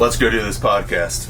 Let's go do this podcast.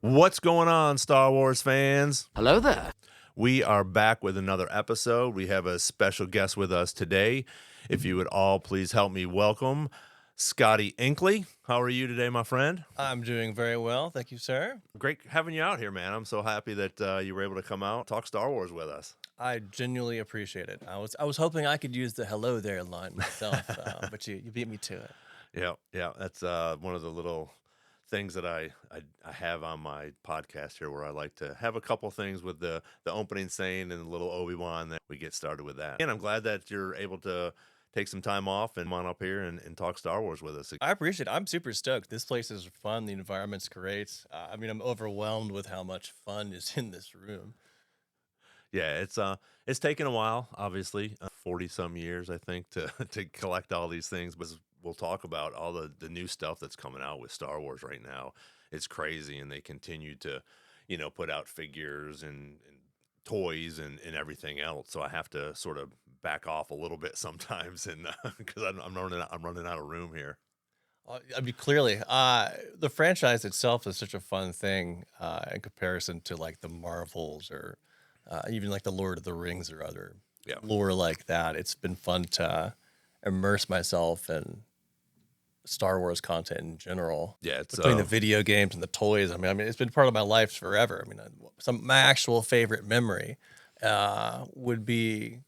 What's going on, Star Wars fans? Hello there. We are back with another episode. We have a special guest with us today. If you would all please help me welcome Scotty Inkley. How are you today, my friend? I'm doing very well. Thank you, sir. Great having you out here, man. I'm so happy that you were able to come out, talk Star Wars with us. I genuinely appreciate it. I was hoping I could use the hello there line myself, but you beat me to it. Yeah. That's one of the little things that I have on my podcast here, where I like to have a couple things with the opening saying and a little Obi-Wan, that we get started with that. And I'm glad that you're able to take some time off and come on up here and talk Star Wars with us. I appreciate it. I'm super stoked. This place is fun. The environment's great. I'm overwhelmed with how much fun is in this room. Yeah, it's taken a while, obviously, 40 some years, I think, to collect all these things, but we'll talk about all the new stuff that's coming out with Star Wars right now. It's crazy, and they continue to, put out figures and toys and everything else. So I have to sort of back off a little bit sometimes, and because I'm running out of room here. Clearly, the franchise itself is such a fun thing in comparison to like the Marvels or even like the Lord of the Rings or other lore like that. It's been fun to immerse myself in Star Wars content in general. Yeah, it's between the video games and the toys. I mean, it's been part of my life forever. My actual favorite memory would be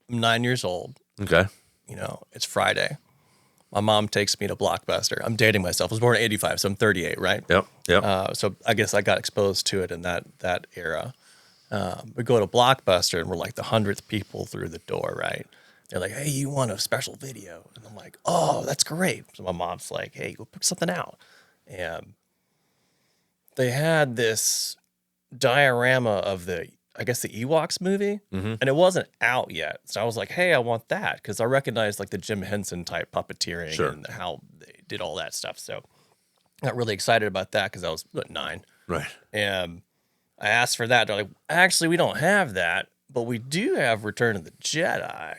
9 years old. Okay. It's Friday. My mom takes me to Blockbuster. I'm dating myself. I was born in '85, so I'm 38, right? Yep. So I guess I got exposed to it in that era. We go to Blockbuster and we're like the 100th people through the door, right? They're like, hey, you want a special video? And I'm like, oh, that's great. So my mom's like, hey, go pick something out. And they had this diorama of the Ewoks movie, and it wasn't out yet. So I was like, hey, I want that, because I recognized like the Jim Henson type puppeteering and how they did all that stuff. So I got really excited about that because I was 9. Right. And I asked for that. They're like, actually, we don't have that, but we do have Return of the Jedi.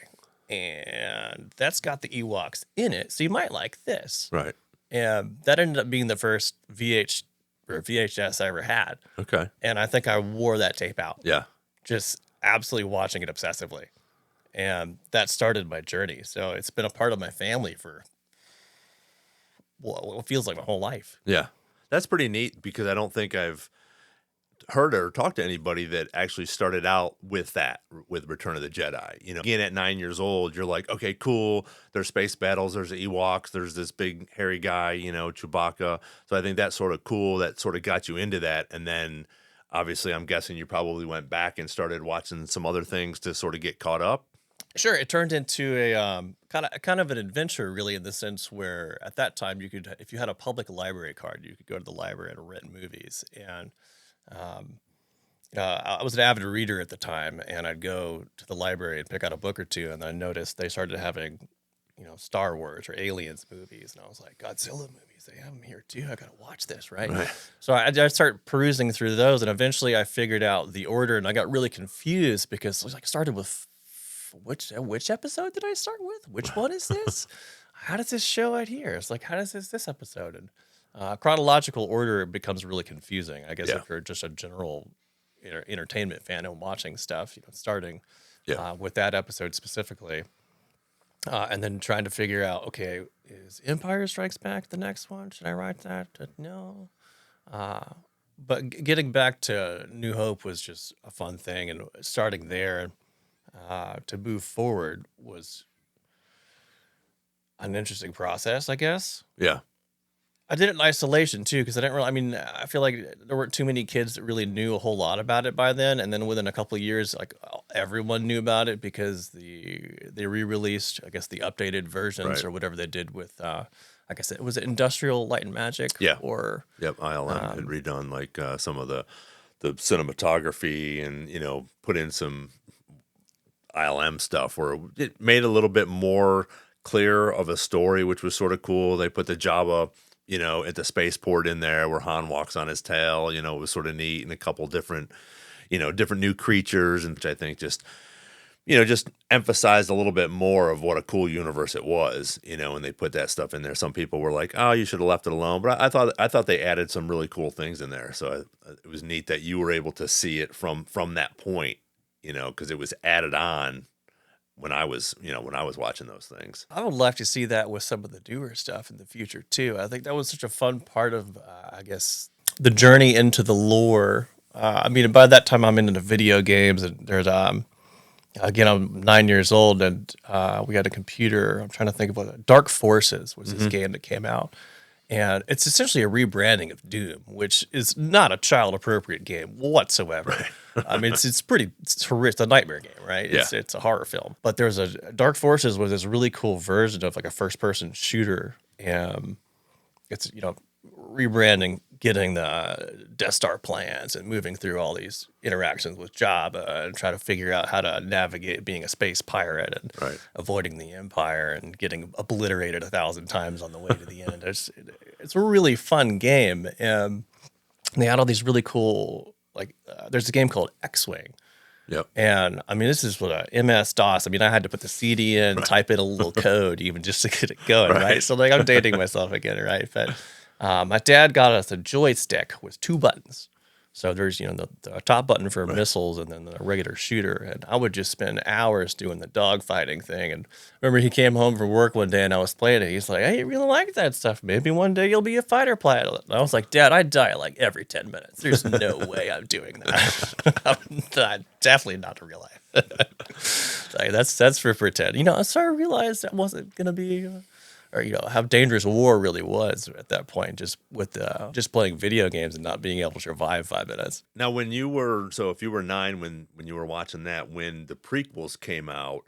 And that's got the Ewoks in it, so you might like this. Right. And that ended up being the first VHS I ever had. Okay. And I think I wore that tape out. Yeah. Just absolutely watching it obsessively. And that started my journey. So it's been a part of my family for what feels like my whole life. Yeah. That's pretty neat, because I don't think I've heard or talked to anybody that actually started out with Return of the Jedi. Again, at 9 years old, you're like, okay, cool. There's space battles. There's the Ewoks. There's this big hairy guy, Chewbacca. So I think that's sort of cool. That sort of got you into that. And then obviously I'm guessing you probably went back and started watching some other things to sort of get caught up. Sure. It turned into a kind of an adventure, really, in the sense where at that time you could, if you had a public library card, you could go to the library and rent movies. And I was an avid reader at the time, and I'd go to the library and pick out a book or two, and I noticed they started having, Star Wars or Aliens movies, and I was like, Godzilla movies, they have them here too. I gotta watch this, right? So I started perusing through those, and eventually I figured out the order, and I got really confused because it was like started with which episode did I start with? Which one is this? How does this show out here? It's like, how does this episode? And chronological order becomes really confusing, I guess, if you're just a general entertainment fan and watching stuff, starting with that episode specifically, and then trying to figure out, okay, is Empire Strikes Back the next one? Should I write that? No. But getting back to New Hope was just a fun thing, and starting there to move forward was an interesting process, I guess. Yeah. I did it in isolation too, because I didn't really, I feel like there weren't too many kids that really knew a whole lot about it by then. And then within a couple of years, like everyone knew about it because they re-released, I guess, the updated versions or whatever they did with, I guess was it Industrial Light and Magic? Yeah. Or ILM had redone like some of the the cinematography and, put in some ILM stuff where it made a little bit more clear of a story, which was sort of cool. They put the Java, at the spaceport in there where Han walks on his tail, it was sort of neat, and a couple different, different new creatures, and which I think just emphasized a little bit more of what a cool universe it was, and they put that stuff in there. Some people were like, "Oh, you should have left it alone," but I thought they added some really cool things in there. So it was neat that you were able to see it from that point, because it was added on when I was watching those things. I would love to see that with some of the newer stuff in the future too. I think that was such a fun part of, I guess, the journey into the lore. I mean, by that time I'm into the video games, and there's again, I'm 9 years old, and we had a computer. I'm trying to think of what Dark Forces was this game that came out, and it's essentially a rebranding of Doom, which is not a child-appropriate game whatsoever. Right. I mean, it's horrific. It's a nightmare game, right? It's a horror film. But there's Dark Forces was this really cool version of like a first-person shooter, and it's rebranding, getting the Death Star plans and moving through all these interactions with Jabba and try to figure out how to navigate being a space pirate and avoiding the Empire and getting obliterated 1,000 times on the way to the end. It's a really fun game. And they had all these really cool, there's a game called X-Wing. Yep. And I mean, this is what a MS-DOS. I mean, I had to put the CD in, type in a little code even just to get it going, right? So I'm dating myself again, right? But my dad got us a joystick with 2 buttons. So there's, the top button for missiles and then the regular shooter. And I would just spend hours doing the dogfighting thing. And remember, he came home from work one day and I was playing it. He's like, "Hey, you really like that stuff. Maybe one day you'll be a fighter pilot." And I was like, "Dad, I die like every 10 minutes. There's no way I'm doing that." I'm definitely not in real life. That's for pretend. So I realized that wasn't going to be... or how dangerous war really was at that point, just with just playing video games and not being able to survive 5 minutes. Now, if you were 9 when you were watching that, when the prequels came out,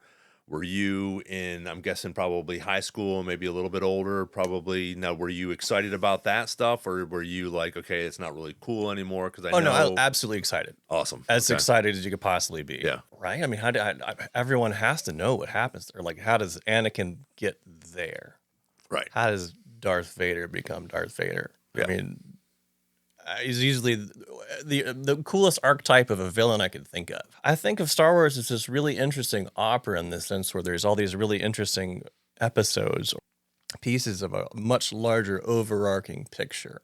were you in, I'm guessing, probably high school, maybe a little bit older, probably? Now, were you excited about that stuff, or were you like, okay, it's not really cool anymore? Because I was absolutely excited. Awesome. As excited as you could possibly be. Yeah. Right? I mean, everyone has to know what happens there. Like, how does Anakin get there? Right. How does Darth Vader become Darth Vader? Yeah. I mean, he's usually the coolest archetype of a villain I could think of. I think of Star Wars as this really interesting opera in the sense where there's all these really interesting episodes, pieces of a much larger overarching picture.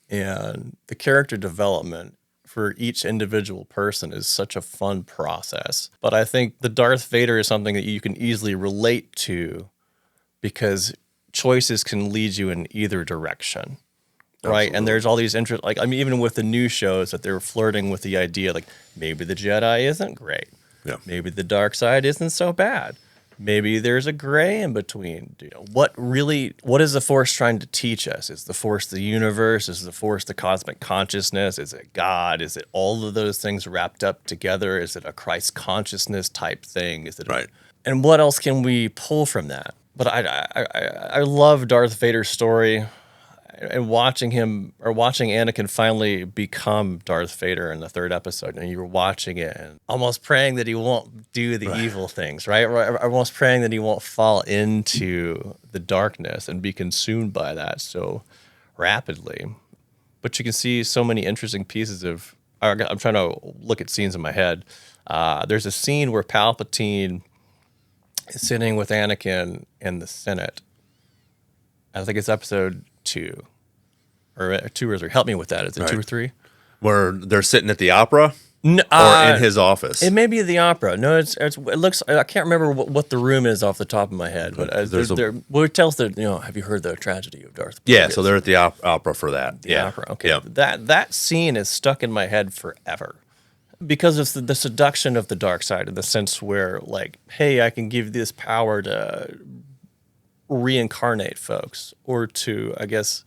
And the character development for each individual person is such a fun process. But I think the Darth Vader is something that you can easily relate to because choices can lead you in either direction, right? Absolutely. And there's all these even with the new shows that they're flirting with the idea, like maybe the Jedi isn't great. Yeah. Maybe the dark side isn't so bad. Maybe there's a gray in between. What is the Force trying to teach us? Is the Force the universe? Is the Force the cosmic consciousness? Is it God? Is it all of those things wrapped up together? Is it a Christ consciousness type thing? Is it right? And what else can we pull from that? But I love Darth Vader's story, and watching Anakin finally become Darth Vader in the 3rd episode, and you're watching it and almost praying that he won't do the evil things, right? Almost praying that he won't fall into the darkness and be consumed by that so rapidly. But you can see so many interesting pieces of... I'm trying to look at scenes in my head. There's a scene where Palpatine sitting with Anakin in the Senate. I think it's episode 2 or 2 or 3. Help me with that. Is it 2 or 3? Where they're sitting at the opera or in his office? It may be the opera. No, it looks. I can't remember what the room is off the top of my head. But it tells have you heard the tragedy of Darth? Yeah, so they're at the opera for that. The opera. Okay. Yeah. That scene is stuck in my head forever. Because of the seduction of the dark side, in the sense where, like, hey, I can give this power to reincarnate folks or to, I guess,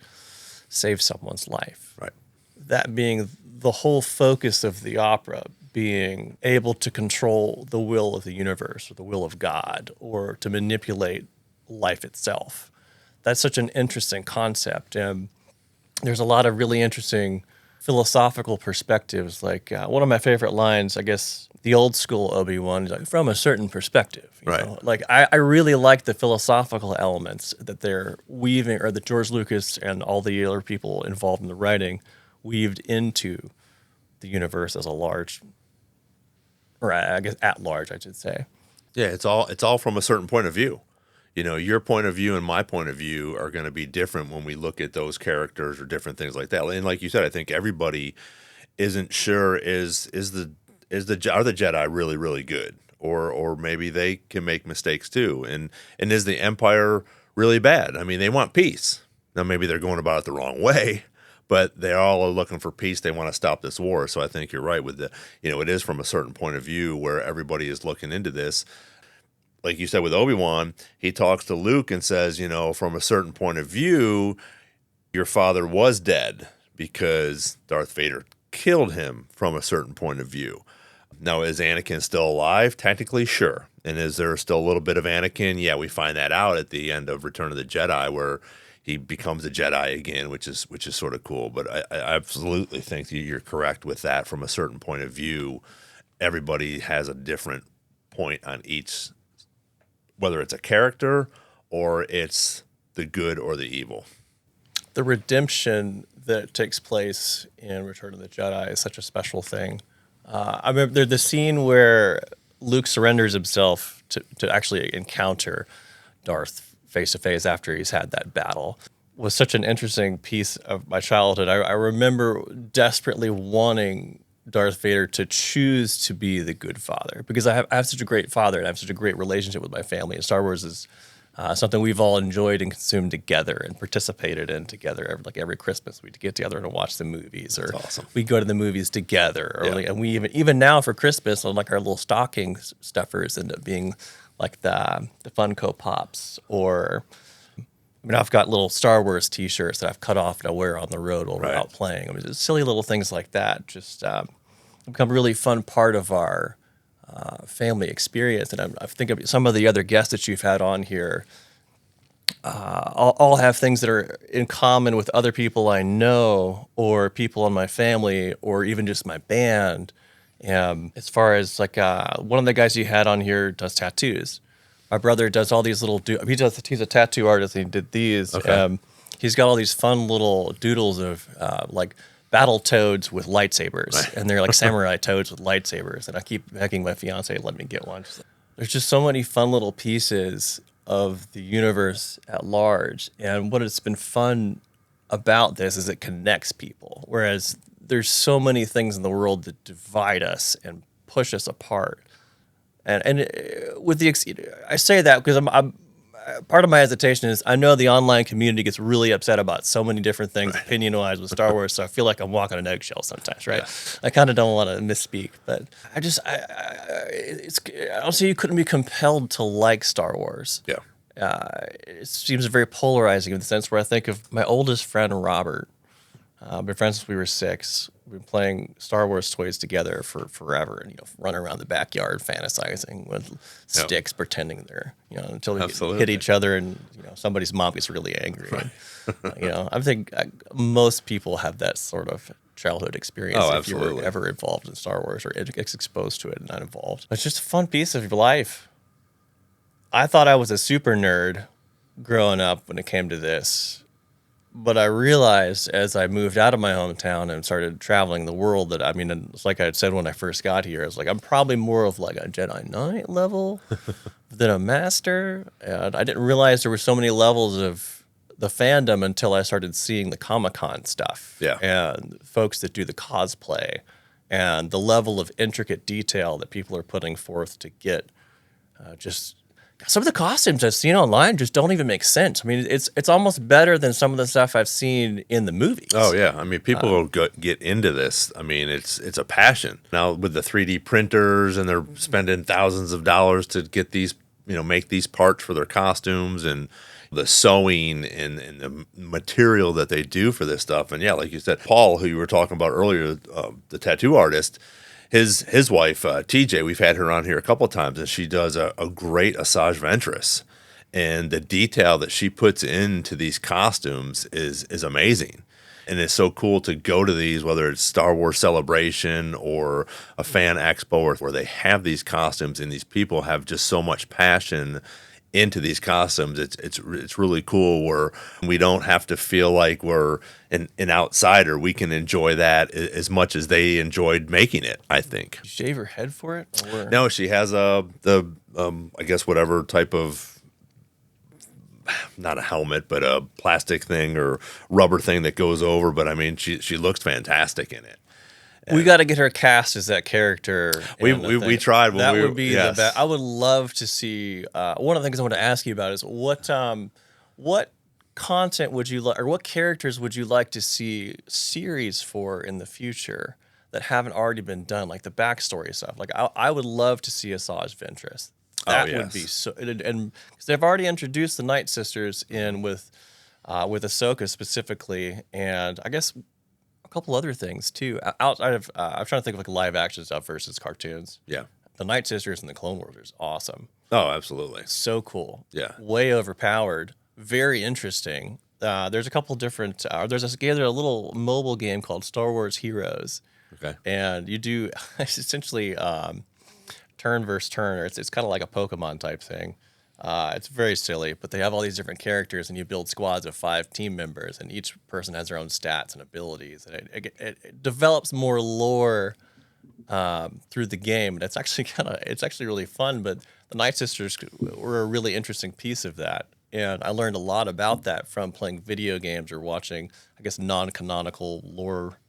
save someone's life. Right. That being the whole focus of the opera, being able to control the will of the universe or the will of God or to manipulate life itself. That's such an interesting concept. And there's a lot of really interesting philosophical perspectives. Like one of my favorite lines, I guess, the old school Obi-Wan is like, from a certain perspective. You Right. know? Like I really like the philosophical elements that they're weaving, or that George Lucas and all the other people involved in the writing weaved into the universe as a large, or I guess at large, I should say. Yeah, it's all from a certain point of view. Your point of view and my point of view are going to be different when we look at those characters or different things like that. And like you said, I think everybody isn't sure are the Jedi really really good, or maybe they can make mistakes too. And is the Empire really bad? I mean, they want peace. Now maybe they're going about it the wrong way, but they all are looking for peace. They want to stop this war. So I think you're right with it is from a certain point of view where everybody is looking into this. Like you said with Obi-Wan, he talks to Luke and says, from a certain point of view, your father was dead because Darth Vader killed him from a certain point of view. Now, is Anakin still alive? Technically, sure. And is there still a little bit of Anakin? Yeah, we find that out at the end of Return of the Jedi, where he becomes a Jedi again, which is sort of cool. But I absolutely think that you're correct with that. From a certain point of view, everybody has a different point on each, whether it's a character or it's the good or the evil. The redemption that takes place in Return of the Jedi is such a special thing. I remember the scene where Luke surrenders himself to actually encounter Darth face to face after he's had that battle was such an interesting piece of my childhood. I remember desperately wanting Darth Vader to choose to be the good father, because I have such a great father and I have such a great relationship with my family. And Star Wars is something we've all enjoyed and consumed together and participated in together. Like every Christmas, we'd get together and watch the movies, or awesome. We'd go to the movies together. Or Yeah. and we even now for Christmas, like our little stocking stuffers end up being like the Funko Pops, or I've got little Star Wars T-shirts that I've cut off and I wear on the road while we're Right. out playing. I mean, just silly little things like that just become a really fun part of our family experience. And I think of some of the other guests that you've had on here. All have things that are in common with other people I know, or people in my family, or even just my band. As far as like one of the guys you had on here does tattoos. My brother does all these little he's a tattoo artist, and he did these. Okay. He's got all these fun little doodles of like battle toads with lightsabers, Right. and they're like samurai toads with lightsabers. And I keep begging my fiance to let me get one. There's just so many fun little pieces of the universe at large, and what has been fun about this is it connects people. Whereas there's so many things in the world that divide us and push us apart. And with I say that because I'm part of my hesitation is I know the online community gets really upset about so many different things, Right. opinion-wise with Star Wars. So I feel like I'm walking on eggshells sometimes, right? Yeah. I kind of don't want to misspeak, but I don't see you couldn't be compelled to like Star Wars. Yeah. It seems very polarizing in the sense where I think of my oldest friend, Robert. Been friends since we were 6. We've been playing Star Wars toys together for forever, and running around the backyard fantasizing with sticks, pretending they're until we Absolutely. hit each other, and somebody's mom gets really angry. And, I think most people have that sort of childhood experience Oh, if you were absolutely. ever involved in Star Wars or exposed to it and not involved. It's just a fun piece of your life. I thought I was a super nerd growing up when it came to this. But I realized as I moved out of my hometown and started traveling the world that, it's like I had said when I first got here, I was like, I'm probably more of like a Jedi Knight level than a Master. And I didn't realize there were so many levels of the fandom until I started seeing the Comic-Con stuff. Yeah. And folks that do the cosplay and the level of intricate detail that people are putting forth to get just... Some of the costumes I've seen online just don't even make sense. It's almost better than some of the stuff I've seen in the movies. Oh yeah, people will get into this. It's a passion now with the 3D printers, and they're spending thousands of dollars to get these, make these parts for their costumes, and the sewing and the material that they do for this stuff. And yeah, like you said, Paul, who you were talking about earlier, the tattoo artist. His wife, TJ, we've had her on here a couple of times, and she does a great Asajj Ventress. And the detail that she puts into these costumes is amazing. And it's so cool to go to these, whether it's Star Wars Celebration or a fan expo, or where they have these costumes and these people have just so much passion into these costumes. It's really cool where we don't have to feel like we're an outsider. We can enjoy that as much as they enjoyed making it, I think. You shave her head for it? Or? No, she has I guess whatever type of, not a helmet, but a plastic thing or rubber thing that goes over. But I mean, she looks fantastic in it. We got to get her cast as that character. We tried. When that we, would be yes. the best. I would love to see. One of the things I want to ask you about is what content would you like, or what characters would you like to see series for in the future that haven't already been done, like the backstory stuff. Like I would love to see Asajj Ventress. That would be so, and because they've already introduced the Night Sisters in with Ahsoka specifically, and I guess a couple other things too. Outside of, I'm trying to think of like live action stuff versus cartoons. Yeah, the Night Sisters in the Clone Wars is awesome. Oh, absolutely, so cool. Yeah, way overpowered. Very interesting. There's a couple different. There's a little mobile game called Star Wars Heroes. Okay, and you do essentially. Turn versus turn. It's kind of like a Pokemon type thing. It's very silly, but they have all these different characters, and you build squads of 5 team members, and each person has their own stats and abilities. And it develops more lore through the game, and it's actually really fun. But the Night Sisters were a really interesting piece of that, and I learned a lot about that from playing video games or watching, I guess, non-canonical lore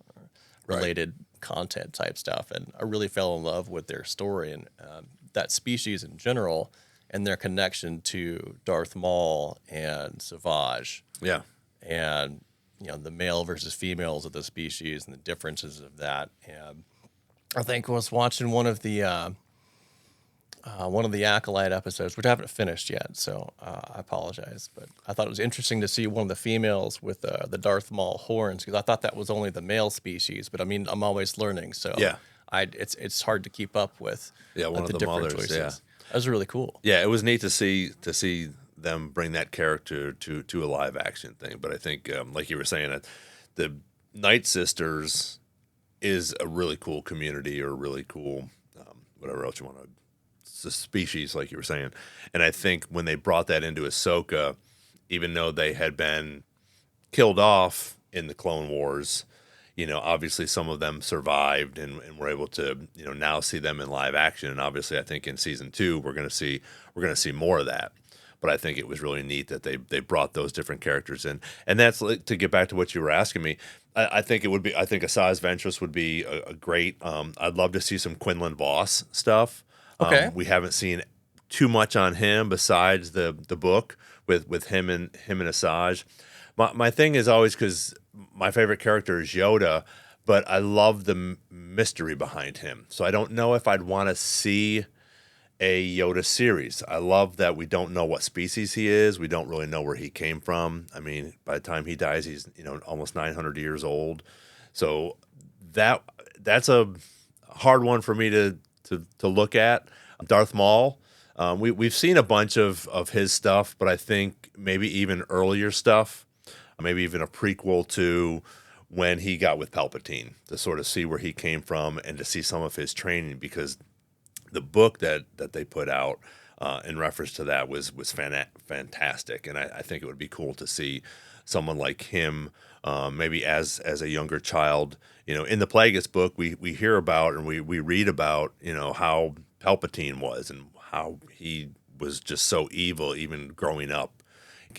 related content type stuff, and I really fell in love with their story and that species in general and their connection to Darth Maul and Savage. Yeah, and the male versus females of the species and the differences of that. And I think I was watching one of the Acolyte episodes, which I haven't finished yet, so I apologize. But I thought it was interesting to see one of the females with the Darth Maul horns, because I thought that was only the male species. But I mean, I'm always learning, so yeah, it's hard to keep up with. One of the different mothers, choices. Yeah, that was really cool. Yeah, it was neat to see them bring that character to a live action thing. But I think, like you were saying, the Night Sisters is a really cool community, or really cool whatever else you want to. The species, like you were saying. And I think when they brought that into Ahsoka, even though they had been killed off in the Clone Wars, obviously some of them survived and were able to, now see them in live action. And obviously I think in season 2, we're going to see more of that. But I think it was really neat that they brought those different characters in. And that's, to get back to what you were asking me, I think Asajj Ventress would be a great, I'd love to see some Quinlan Voss stuff. Okay. We haven't seen too much on him besides the book with him and Asajj. My thing is always, because my favorite character is Yoda, but I love the mystery behind him. So I don't know if I'd want to see a Yoda series. I love that we don't know what species he is. We don't really know where he came from. I mean, by the time he dies, he's almost 900 years old. So that's a hard one for me to look at. Darth Maul, we've seen a bunch of his stuff, but I think maybe even earlier stuff, maybe even a prequel to when he got with Palpatine, to sort of see where he came from and to see some of his training, because the book that they put out in reference to that was fantastic, and I think it would be cool to see someone like him, maybe as a younger child. In the Plagueis book, we hear about and we read about, how Palpatine was and how he was just so evil, even growing up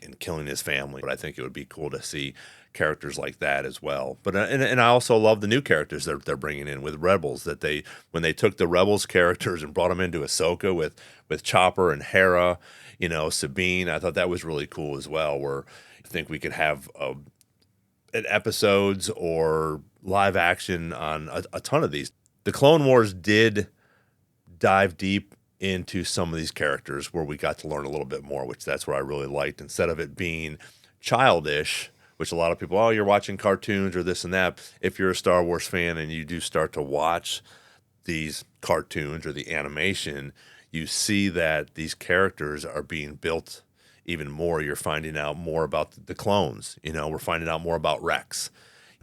and killing his family. But I think it would be cool to see characters like that as well. But and I also love the new characters they're bringing in with Rebels. That when they took the Rebels characters and brought them into Ahsoka with Chopper and Hera, Sabine, I thought that was really cool as well. Where I think we could have episodes or live action on a ton of these. The Clone Wars did dive deep into some of these characters where we got to learn a little bit more, which that's what I really liked. Instead of it being childish, which a lot of people, you're watching cartoons or this and that. If you're a Star Wars fan and you do start to watch these cartoons or the animation, you see that these characters are being built even more. You're finding out more about the clones. We're finding out more about Rex.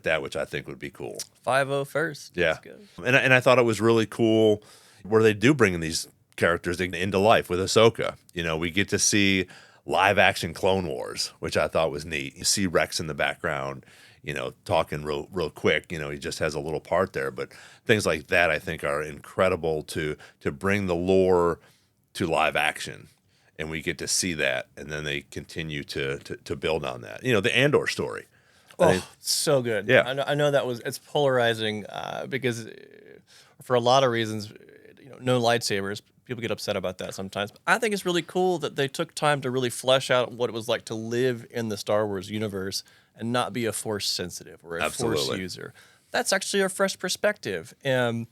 that, which I think would be cool. 5-0 first. Yeah. That's good. And I thought it was really cool where they do bring in these characters into life with Ahsoka. You know, we get to see live action Clone Wars, which I thought was neat. You see Rex in the background, you know, talking real quick. You know, he just has a little part there, but things like that I think are incredible to bring the lore to live action. And we get to see that, and then they continue to build on that. You know, the Andor story. So good. Yeah. I know it's polarizing because for a lot of reasons, you know, no lightsabers. People get upset about that sometimes. But I think it's really cool that they took time to really flesh out what it was like to live in the Star Wars universe and not be a Force sensitive or a Force user. That's actually a fresh perspective. And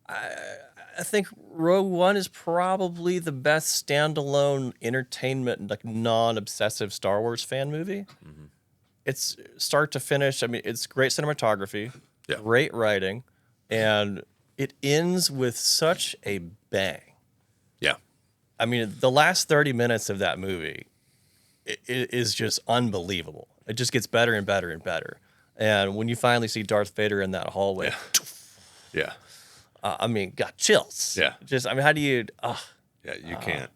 I think Rogue One is probably the best standalone entertainment, like non-obsessive Star Wars fan movie. Mm-hmm. It's start to finish. I mean, it's great cinematography, great writing, and it ends with such a bang. Yeah. I mean, the last 30 minutes of that movie is just unbelievable. It just gets better and better and better. And when you finally see Darth Vader in that hallway, I mean, got chills. Yeah. Just, I mean, how do you? Yeah,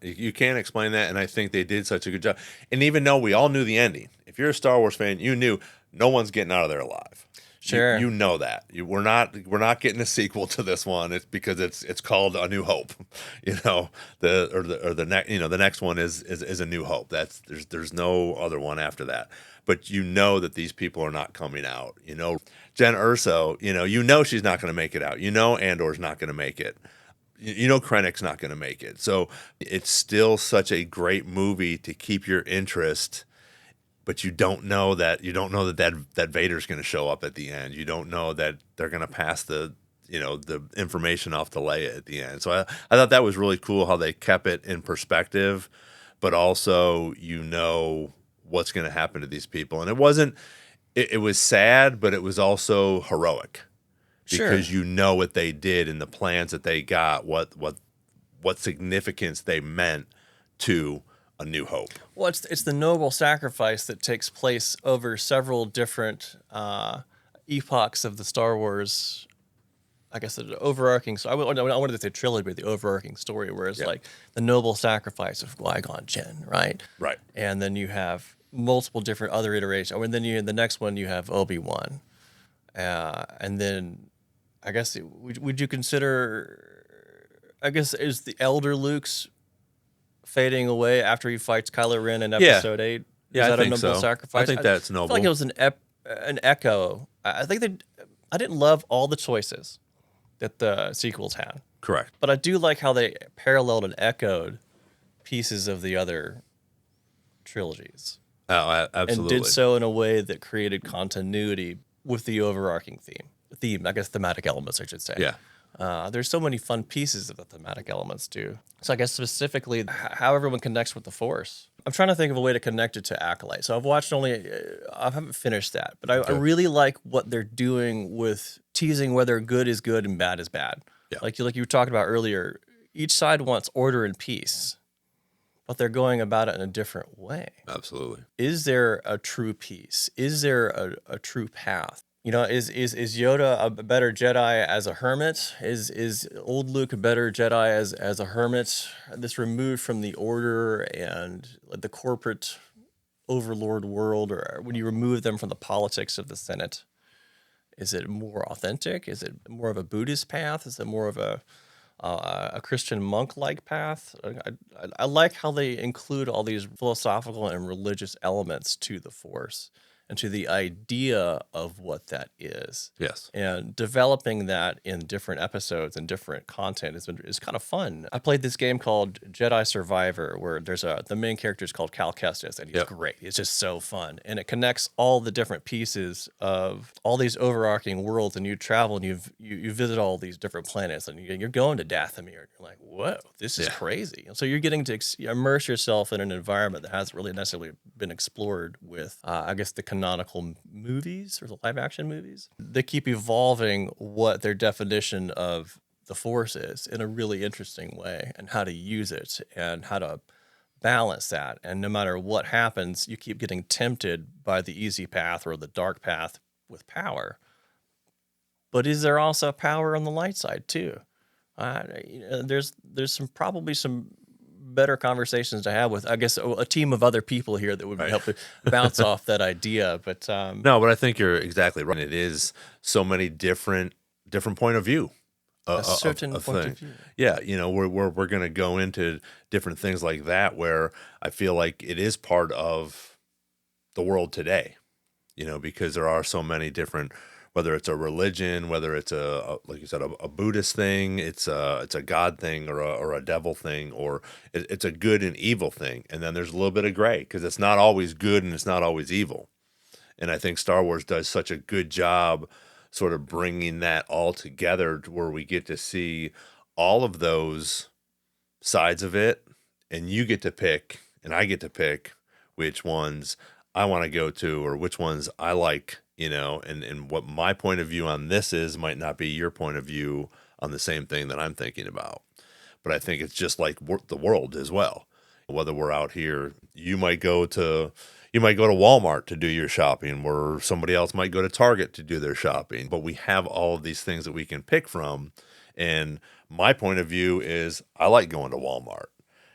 you can't explain that, and I think they did such a good job. And even though we all knew the ending, if you're a Star Wars fan, you knew no one's getting out of there alive. Sure, you know that we're not getting a sequel to this one. It's because it's called A New Hope. You know, the next, you know, the next one is A New Hope. There's no other one after that. But you know that these people are not coming out. You know, Jen Erso, you know she's not going to make it out. You know Andor's not going to make it. You know Krennic's not going to make it. So it's still such a great movie to keep your interest, but you don't know that Vader's going to show up at the end. You don't know that they're going to pass the information off to Leia at the end. So I thought that was really cool how they kept it in perspective, but also what's going to happen to these people. And it was sad, but it was also heroic. Because you know what they did and the plans that they got, what significance they meant to A New Hope. Well, it's the noble sacrifice that takes place over several different epochs of the Star Wars. I guess the overarching. So I wanted to say trilogy, but the overarching story, where it's like the noble sacrifice of Qui-Gon Jinn, right? Right. And then you have multiple different other iterations. And then in the next one you have Obi-Wan, and then. I guess would you consider? I guess is the elder Luke's fading away after he fights Kylo Ren in Episode 8? Yeah, is I that think a noble so. sacrifice? I think that's noble. I feel like it was an echo. I think I didn't love all the choices that the sequels had. Correct. But I do like how they paralleled and echoed pieces of the other trilogies. Oh, absolutely. And did so in a way that created continuity with the overarching theme, I guess thematic elements, I should say. Yeah. There's so many fun pieces of the thematic elements too. So I guess specifically how everyone connects with the Force. I'm trying to think of a way to connect it to Acolyte. So I've watched I haven't finished that, but I really like what they're doing with teasing whether good is good and bad is bad. Yeah. Like you were talking about earlier, each side wants order and peace, but they're going about it in a different way. Absolutely. Is there a true peace? Is there a true path? You know, is Yoda a better Jedi as a hermit? Is old Luke a better Jedi as a hermit? This removed from the order and the corporate overlord world, or when you remove them from the politics of the Senate, is it more authentic? Is it more of a Buddhist path? Is it more of a Christian monk-like path? I like how they include all these philosophical and religious elements to the Force and to the idea of what that is. Yes. And developing that in different episodes and different content is kind of fun. I played this game called Jedi Survivor, where the main character is called Cal Kestis, and he's great. It's just so fun. And it connects all the different pieces of all these overarching worlds, and you travel and you visit all these different planets, and you're going to Dathomir, and you're like, whoa, this is crazy. And so you're getting to immerse yourself in an environment that hasn't really necessarily been explored with, I guess, the canonical movies or the live action movies. They keep evolving what their definition of the Force is in a really interesting way, and how to use it and how to balance that. And no matter what happens, you keep getting tempted by the easy path or the dark path with power. But is there also power on the light side too? There's probably some better conversations to have with, I guess, a team of other people here that would Right. help to bounce off that idea. But No, but I think you're exactly right. It is so many different point of view a certain of point thing. of view. Yeah, we're going to go into different things like that where I feel like it is part of the world today. Because there are so many different, whether it's a religion, whether it's like you said, a Buddhist thing, it's a God thing or a devil thing, or it's a good and evil thing. And then there's a little bit of gray because it's not always good and it's not always evil. And I think Star Wars does such a good job sort of bringing that all together to where we get to see all of those sides of it, and you get to pick and I get to pick which ones I want to go to or which ones I like, and what my point of view on this is might not be your point of view on the same thing that I'm thinking about. But I think it's just like the world as well. Whether we're out here, you might go to Walmart to do your shopping, where somebody else might go to Target to do their shopping. But we have all of these things that we can pick from. And my point of view is I like going to Walmart.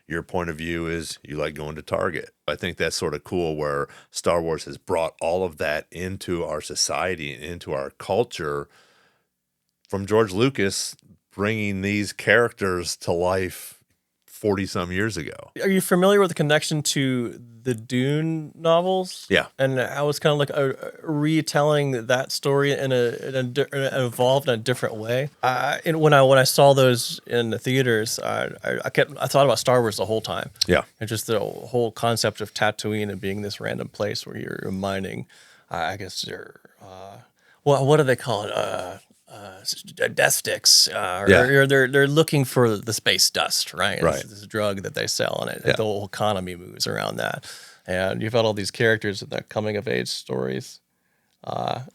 Your point of view is you like going to Target. I think that's sort of cool where Star Wars has brought all of that into our society and into our culture from George Lucas bringing these characters to life 40 some years ago. Are you familiar with the connection to the Dune novels? Yeah. And I was kind of like retelling that story in an evolved in a different way. And when I saw those in the theaters, I thought about Star Wars the whole time. Yeah. And just the whole concept of Tatooine and being this random place where you're mining. I guess they're what do they call it? Death sticks, or they're looking for the space dust, right? Right. It's this drug that they sell, and the whole economy moves around that. And you've got all these characters in that coming of age stories,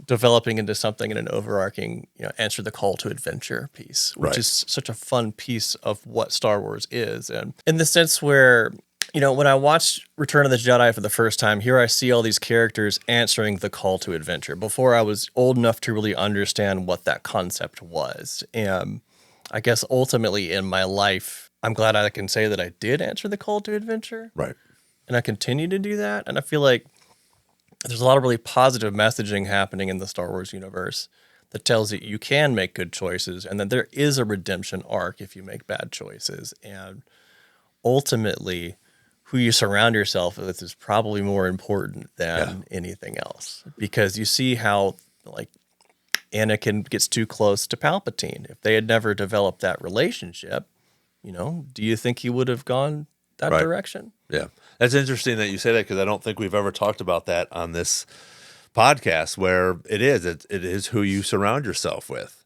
developing into something in an overarching, answer the call to adventure piece, which is such a fun piece of what Star Wars is, and in the sense where. When I watched Return of the Jedi for the first time, here I see all these characters answering the call to adventure before I was old enough to really understand what that concept was. And I guess ultimately in my life, I'm glad I can say that I did answer the call to adventure. Right. And I continue to do that. And I feel like there's a lot of really positive messaging happening in the Star Wars universe that tells you you can make good choices and that there is a redemption arc if you make bad choices. And ultimately, who you surround yourself with is probably more important than anything else, because you see how like Anakin gets too close to Palpatine. If they had never developed that relationship, do you think he would have gone that direction? Yeah. That's interesting that you say that because I don't think we've ever talked about that on this podcast where it is who you surround yourself with.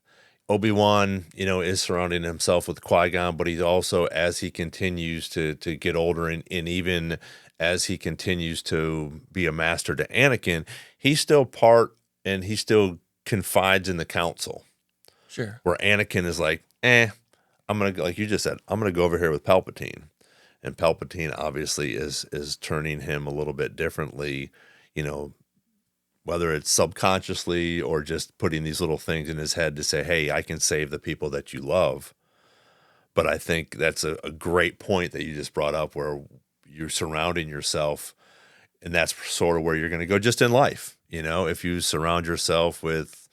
Obi-Wan, is surrounding himself with Qui-Gon, but he's also, as he continues to get older and even as he continues to be a master to Anakin, he's still and he still confides in the council. Sure. Where Anakin is like, I'm going to, like you just said, I'm going to go over here with Palpatine. And Palpatine obviously is turning him a little bit differently, whether it's subconsciously or just putting these little things in his head to say, hey, I can save the people that you love. But I think that's a great point that you just brought up where you're surrounding yourself, and that's sort of where you're going to go just in life. If you surround yourself with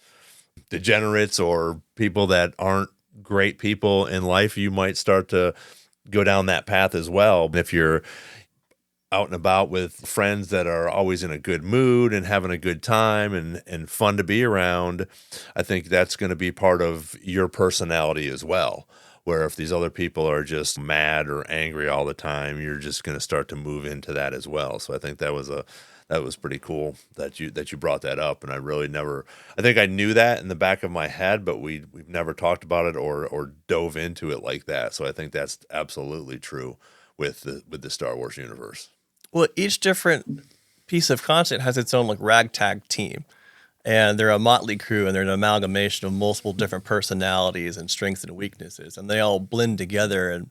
degenerates or people that aren't great people in life, you might start to go down that path as well. If you're out and about with friends that are always in a good mood and having a good time and fun to be around, I think that's going to be part of your personality as well. Where if these other people are just mad or angry all the time, you're just going to start to move into that as well. So I think that was pretty cool that you brought that up. And I think I knew that in the back of my head, but we've never talked about it or dove into it like that. So I think that's absolutely true with the Star Wars universe. Well, each different piece of content has its own like ragtag team, and they're a motley crew, and they're an amalgamation of multiple different personalities and strengths and weaknesses, and they all blend together, and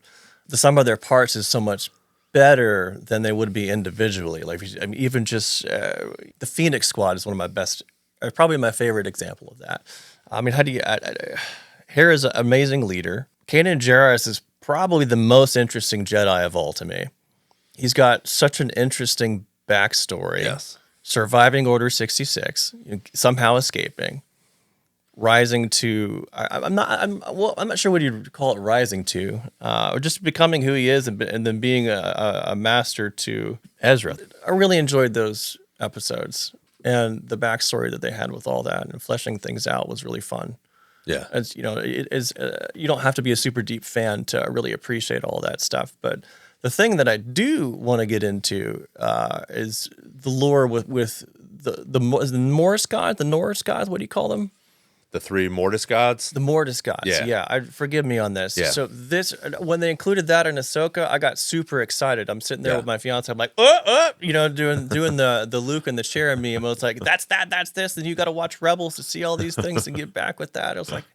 the sum of their parts is so much better than they would be individually. Like, even just the Phoenix Squad is one of my best are probably my favorite example of that. I mean, how do you? Hera is an amazing leader. Kanan Jarrus is probably the most interesting Jedi of all to me. He's got such an interesting backstory. Yes. Surviving Order 66, somehow escaping, rising to. I'm not sure what you'd call it rising to, or just becoming who he is, and then being a master to Ezra. I really enjoyed those episodes, and the backstory that they had with all that and fleshing things out was really fun. Yeah. As you know, it is you don't have to be a super deep fan to really appreciate all that stuff. But the thing that I do want to get into is the lore with the Norse gods. The Norse gods, what do you call them? The 3 Mortis gods. The Mortis gods. Yeah. Yeah. Forgive me on this. Yeah. So when they included that in Ahsoka, I got super excited. I'm sitting there Yeah. with my fiance. I'm like, doing the Luke and the chair meme. I was like, that's this. And you got to watch Rebels to see all these things and get back with that. I was like,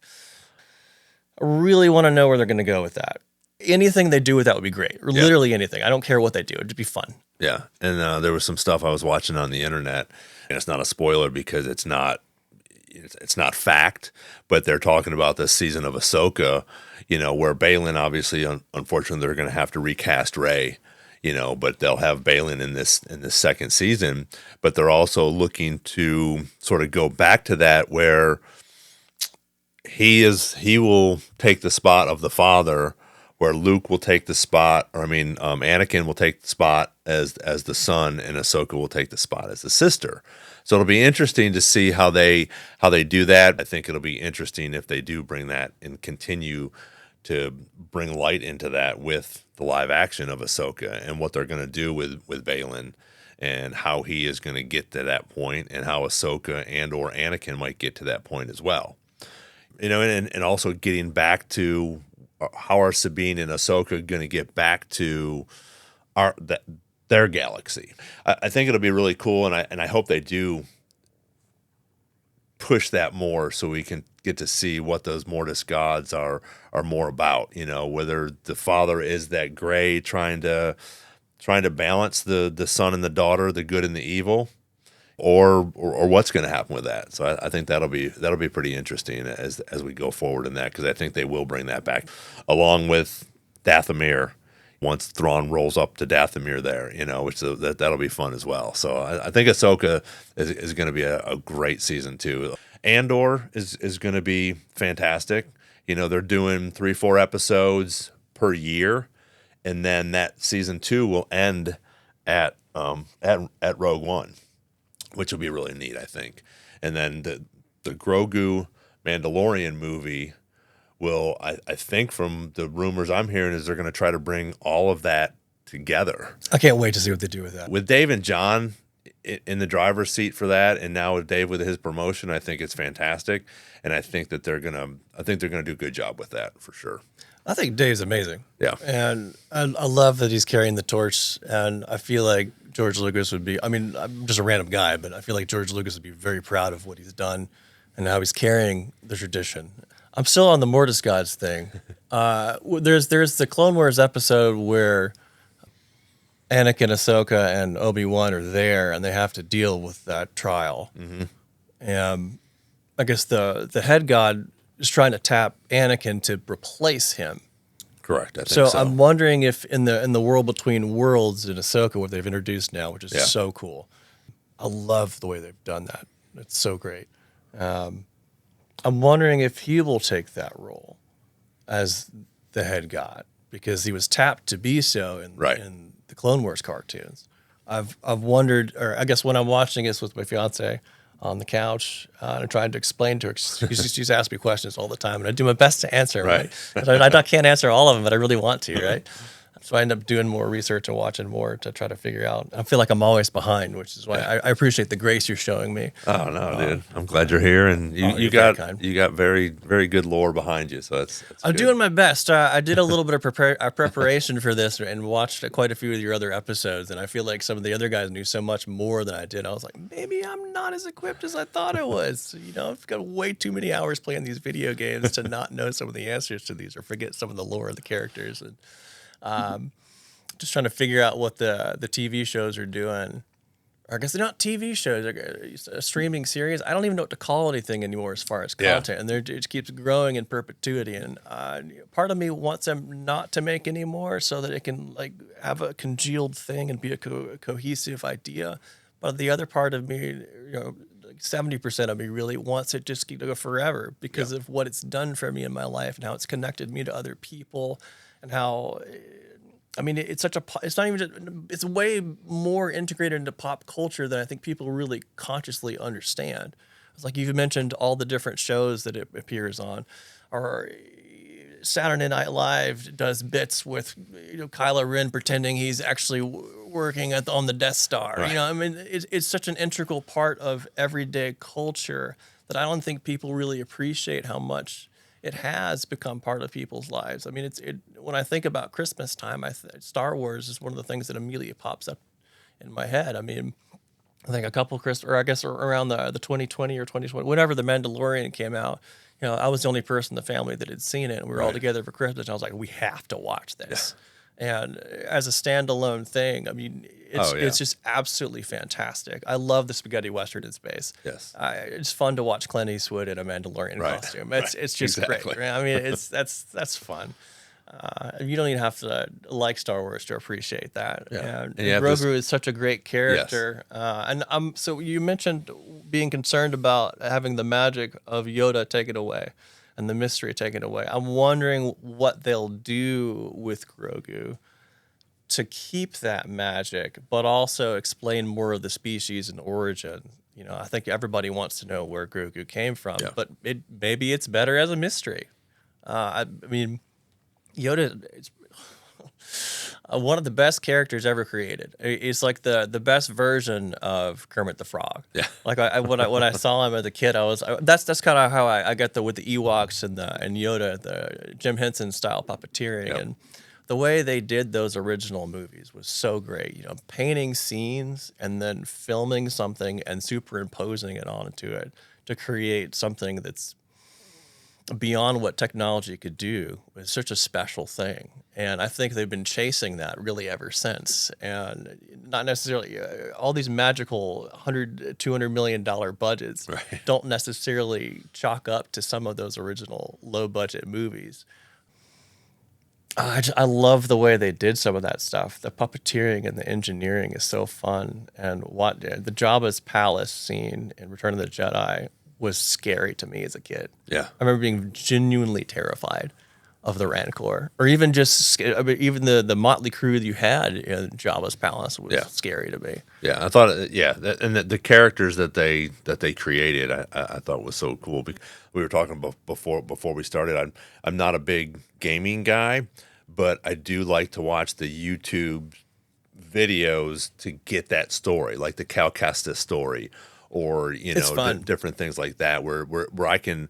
I really want to know where they're going to go with that. Anything they do with that would be great. Or literally anything. I don't care what they do. It'd just be fun. Yeah. And there was some stuff I was watching on the internet, and it's not a spoiler because it's not fact, but they're talking about this season of Ahsoka, where Balin, obviously, unfortunately, they're going to have to recast Rey, but they'll have Balin in this second season. But they're also looking to sort of go back to that where he will take the spot of the father, where Luke will take the spot, Anakin will take the spot as the son, and Ahsoka will take the spot as the sister. So it'll be interesting to see how they do that. I think it'll be interesting if they do bring that and continue to bring light into that with the live action of Ahsoka and what they're going to do with Balin and how he is going to get to that point and how Ahsoka and or Anakin might get to that point as well. And also getting back to how are Sabine and Ahsoka going to get back to their galaxy. I think it'll be really cool, and I hope they do push that more so we can get to see what those Mortis gods are more about. Whether the father is that gray trying to balance the son and the daughter, the good and the evil, or what's going to happen with that. So I think that'll be pretty interesting as we go forward in that, because I think they will bring that back along with Dathomir. Once Thrawn rolls up to Dathomir there, which that'll be fun as well. So I think Ahsoka is going to be a great season too. Andor is going to be fantastic. They're doing 3-4 episodes per year, and then that season 2 will end at Rogue One, which will be really neat, I think. And then the Grogu Mandalorian movie will, I think from the rumors I'm hearing, is they're going to try to bring all of that together. I can't wait to see what they do with that. With Dave and John in the driver's seat for that, and now with Dave with his promotion, I think it's fantastic. And I think that they're going to do a good job with that for sure. I think Dave's amazing. Yeah. And I love that he's carrying the torch, and I feel like George Lucas would be, I'm just a random guy, but I feel like George Lucas would be very proud of what he's done and how he's carrying the tradition. I'm still on the Mortis gods thing. There's the Clone Wars episode where Anakin, Ahsoka, and Obi-Wan are there, and they have to deal with that trial. Mm-hmm. And I guess the head god is trying to tap Anakin to replace him. Correct. I think so. I'm wondering if in the world between worlds in Ahsoka, what they've introduced now, which is so cool. I love the way they've done that. It's so great. I'm wondering if he will take that role as the head god, because he was tapped to be so in the Clone Wars cartoons. I've wondered, or I guess when I'm watching this with my fiance on the couch, and I'm trying to explain to her, she's asked me questions all the time, and I do my best to answer. Right? I can't answer all of them, but I really want to. Right? So I end up doing more research and watching more to try to figure out. I feel like I'm always behind, which is why I appreciate the grace you're showing me. Oh no, dude! I'm glad you're here, and you got very, very good lore behind you. So that's I'm good. doing my best. I did a little bit of preparation for this and watched quite a few of your other episodes, and I feel like some of the other guys knew so much more than I did. I was like, maybe I'm not as equipped as I thought I was. I've got way too many hours playing these video games to not know some of the answers to these or forget some of the lore of the characters. And just trying to figure out what the TV shows are doing or I guess they're not TV shows, a streaming series. I don't even know what to call anything anymore as far as content, and it just keeps growing in perpetuity. And part of me wants them not to make any more so that it can like have a congealed thing and be a cohesive idea. But the other part of me, like 70% of me really wants it just to go forever because of what it's done for me in my life and how it's connected me to other people and how. I mean, it's not even, it's way more integrated into pop culture than I think people really consciously understand. It's like you've mentioned all the different shows that it appears on, or Saturday Night Live does bits with Kylo Ren pretending he's actually working on the Death Star. Right. I mean, it's such an integral part of everyday culture that I don't think people really appreciate how much it has become part of people's lives. I mean, when I think about Christmas time, Star Wars is one of the things that immediately pops up in my head. I mean, I think a couple around the 2020 or 2020, whenever The Mandalorian came out, I was the only person in the family that had seen it, and we were all together for Christmas. And I was like, we have to watch this. And as a standalone thing, I mean, it's just absolutely fantastic. I love the spaghetti western in space. Yes, it's fun to watch Clint Eastwood in a Mandalorian costume. It's just great. Right? I mean, that's fun. You don't even have to like Star Wars to appreciate that. Yeah. And Grogu is such a great character. Yes. So you mentioned being concerned about having the magic of Yoda taken away and the mystery taken away. I'm wondering what they'll do with Grogu to keep that magic, but also explain more of the species and origin. I think everybody wants to know where Grogu came from, but maybe it's better as a mystery. I mean, Yoda is one of the best characters ever created. It's like the best version of Kermit the Frog. Yeah. Like when I saw him as a kid, that's kind of how I got with the Ewoks and Yoda, the Jim Henson style puppeteering, and the way they did those original movies was so great. Painting scenes and then filming something and superimposing it onto it to create something that's beyond what technology could do was such a special thing. And I think they've been chasing that really ever since. And not necessarily all these magical $200 million budgets don't necessarily chalk up to some of those original low budget movies. I love the way they did some of that stuff. The puppeteering and the engineering is so fun. And the Jabba's palace scene in Return of the Jedi was scary to me as a kid. Yeah. I remember being genuinely terrified of the Rancor, or even even the motley crew that you had in Jabba's palace was scary to me. Yeah, I thought, and the characters that they created, I thought was so cool. We were talking before we started. I'm not a big gaming guy, but I do like to watch the YouTube videos to get that story, like the Cal Kestis story, or different things like that, where I can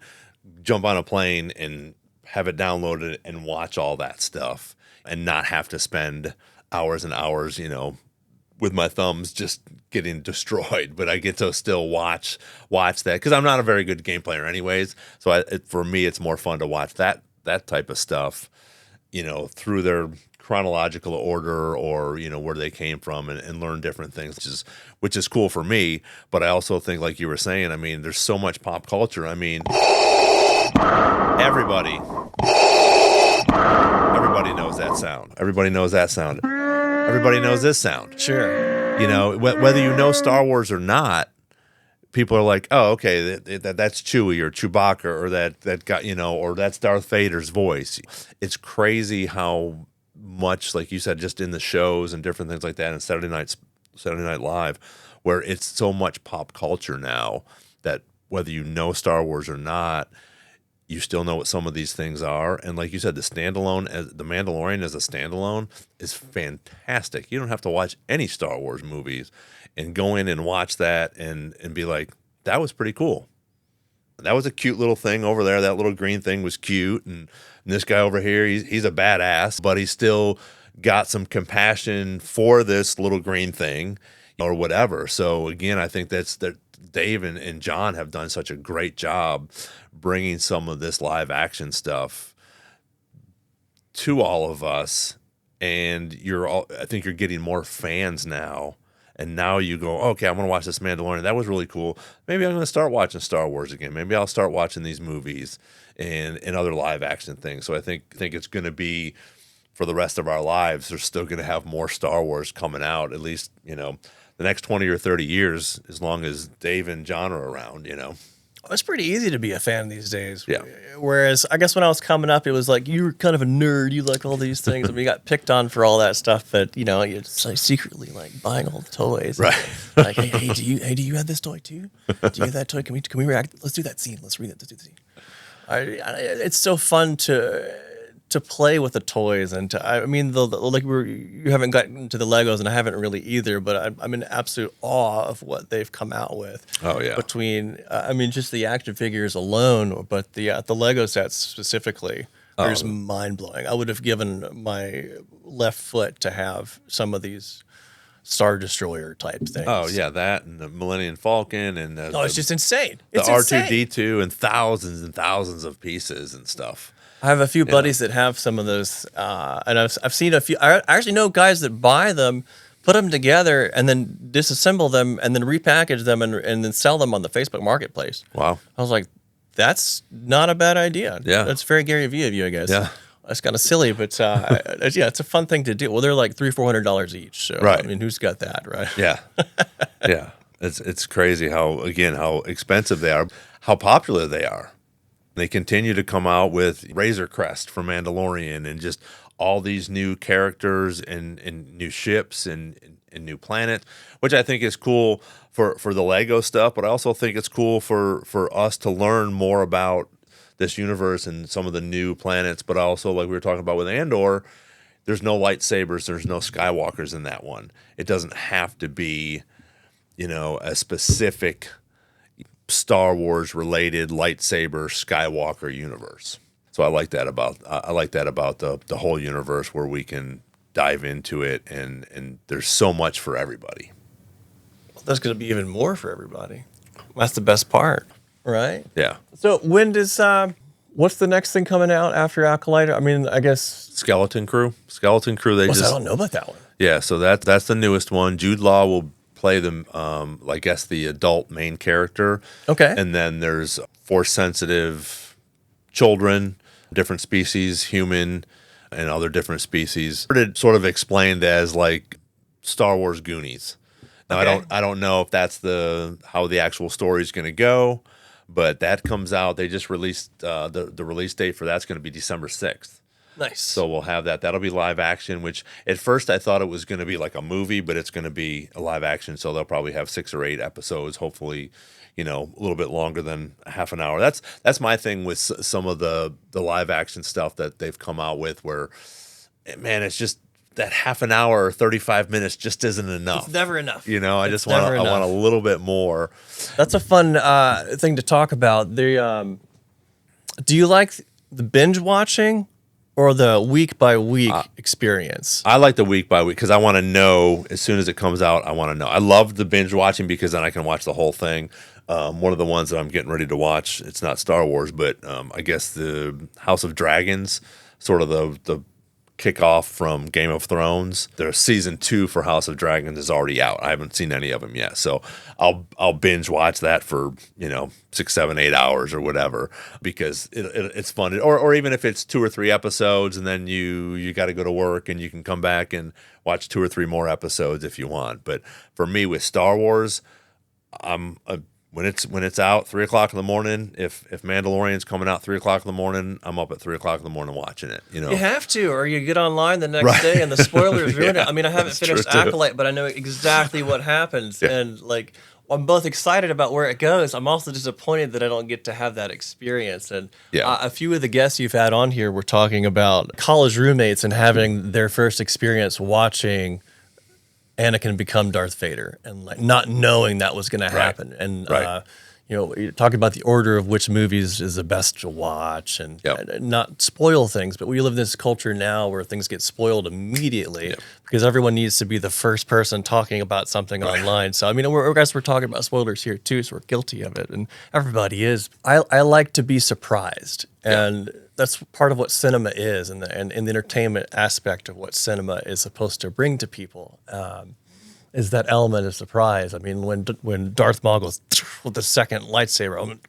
jump on a plane and have it downloaded and watch all that stuff and not have to spend hours and hours, with my thumbs just getting destroyed. But I get to still watch that because I'm not a very good game player anyways. So for me, it's more fun to watch that type of stuff, through their chronological order or, where they came from and learn different things, which is cool for me. But I also think, like you were saying, I mean, there's so much pop culture. I mean, everybody knows that sound. Everybody knows that sound. Everybody knows this sound. Sure. Whether you know Star Wars or not, people are like, oh, okay, that's Chewie or Chewbacca or that guy, or that's Darth Vader's voice. It's crazy how much, like you said, just in the shows and different things like that, and Saturday Night Live, where it's so much pop culture now that whether you know Star Wars or not, you still know what some of these things are. And like you said, the Mandalorian as a standalone is fantastic. You don't have to watch any Star Wars movies and go in and watch that and be like, that was pretty cool. That was a cute little thing over there. That little green thing was cute. And this guy over here, he's a badass, but he's still got some compassion for this little green thing or whatever. So again, I think that Dave and John have done such a great job bringing some of this live action stuff to all of us. And I think you're getting more fans now And now you go, okay, I'm going to watch this Mandalorian. That was really cool. Maybe I'm going to start watching Star Wars again. Maybe I'll start watching these movies and other live action things. So I think it's going to be for the rest of our lives. They're still going to have more Star Wars coming out, at least, the next 20 or 30 years, as long as Dave and John are around, It's pretty easy to be a fan these days. Yeah. Whereas I guess when I was coming up, it was like you were kind of a nerd. You like all these things, and we got picked on for all that stuff. But you're just like secretly like buying all the toys. Right. Like, hey, do you have this toy too? Do you have that toy? Can we react? Let's do that scene. Let's read it. Let's do the scene. It's so fun to play with the toys and you haven't gotten to the Legos and I haven't really either, but I'm in absolute awe of what they've come out with. Oh yeah. Between just the action figures alone, but the Lego sets specifically are just mind blowing. I would have given my left foot to have some of these Star Destroyer type things. Oh yeah, that and the Millennium Falcon and it's just insane. The It's R2D2 and thousands of pieces and stuff. I have a few buddies that have some of those, and I've seen a few. I actually know guys that buy them, put them together, and then disassemble them, and then repackage them, and then sell them on the Facebook Marketplace. Wow! I was like, that's not a bad idea. Yeah, that's very Gary Vee of you, I guess. Yeah, that's kind of silly, but it's a fun thing to do. Well, they're like $300-400 each. So right. I mean, who's got that, right? Yeah, yeah. It's crazy how expensive they are, how popular they are. They continue to come out with Razor Crest for Mandalorian and just all these new characters and new ships and new planets, which I think is cool for the Lego stuff, but I also think it's cool for us to learn more about this universe and some of the new planets. But also, like we were talking about with Andor, there's no lightsabers, there's no Skywalkers in that one. It doesn't have to be, a specific Star Wars related lightsaber Skywalker universe. So I like that about the whole universe where we can dive into it and there's so much for everybody. Well, there's going to be even more for everybody. That's the best part, right? Yeah. So when does what's the next thing coming out after Acolyte? I mean, I guess Skeleton Crew. I don't know about that one. Yeah, so that's the newest one. Jude Law will play I guess the adult main character. Okay. And then there's force sensitive children, different species, human and other different species. It's sort of explained as like Star Wars Goonies. Now Okay. I don't know if that's how the actual story is going to go, but that comes out. They just released the release date for that's going to be December 6th. Nice. So we'll have that. That'll be live action, which at first I thought it was going to be like a movie, but it's going to be a live action. So they'll probably have 6 or 8 episodes, hopefully, a little bit longer than half an hour. That's my thing with some of the live action stuff that they've come out with where, man, it's just that half an hour or 35 minutes just isn't enough. It's never enough. I just want I want a little bit more. That's a fun thing to talk about. Do you like the binge watching or the week by week experience? I like the week by week because I want to know as soon as it comes out. I want to know. I love the binge watching because then I can watch the whole thing. One of the ones that I'm getting ready to watch, it's not Star Wars, but I guess the House of Dragons, sort of the kickoff from Game of Thrones. Their season 2 for House of Dragons is already out. I haven't seen any of them yet, so I'll binge watch that for 6, 7, 8 hours or whatever because it's fun. Or even if it's 2 or 3 episodes and then you got to go to work and you can come back and watch 2 or 3 more episodes if you want. But for me with Star Wars, when it's out 3 o'clock in the morning, if Mandalorian's coming out 3 o'clock in the morning, I'm up at 3 o'clock in the morning watching it. You have to, or you get online the next day and the spoilers ruin it. I mean, I haven't finished Acolyte, but I know exactly what happens, and I'm both excited about where it goes. I'm also disappointed that I don't get to have that experience. And a few of the guests you've had on here were talking about college roommates and having their first experience watching Anakin become Darth Vader and not knowing that was going to happen. And, you're talking about the order of which movies is the best to watch and not spoil things. But we live in this culture now where things get spoiled immediately because everyone needs to be the first person talking about something online. So, I mean, we're talking about spoilers here too, so we're guilty of it. And everybody is. I like to be surprised. And that's part of what cinema is and the entertainment aspect of what cinema is supposed to bring to people. is that element of surprise. I mean, when Darth Maul goes with the second lightsaber,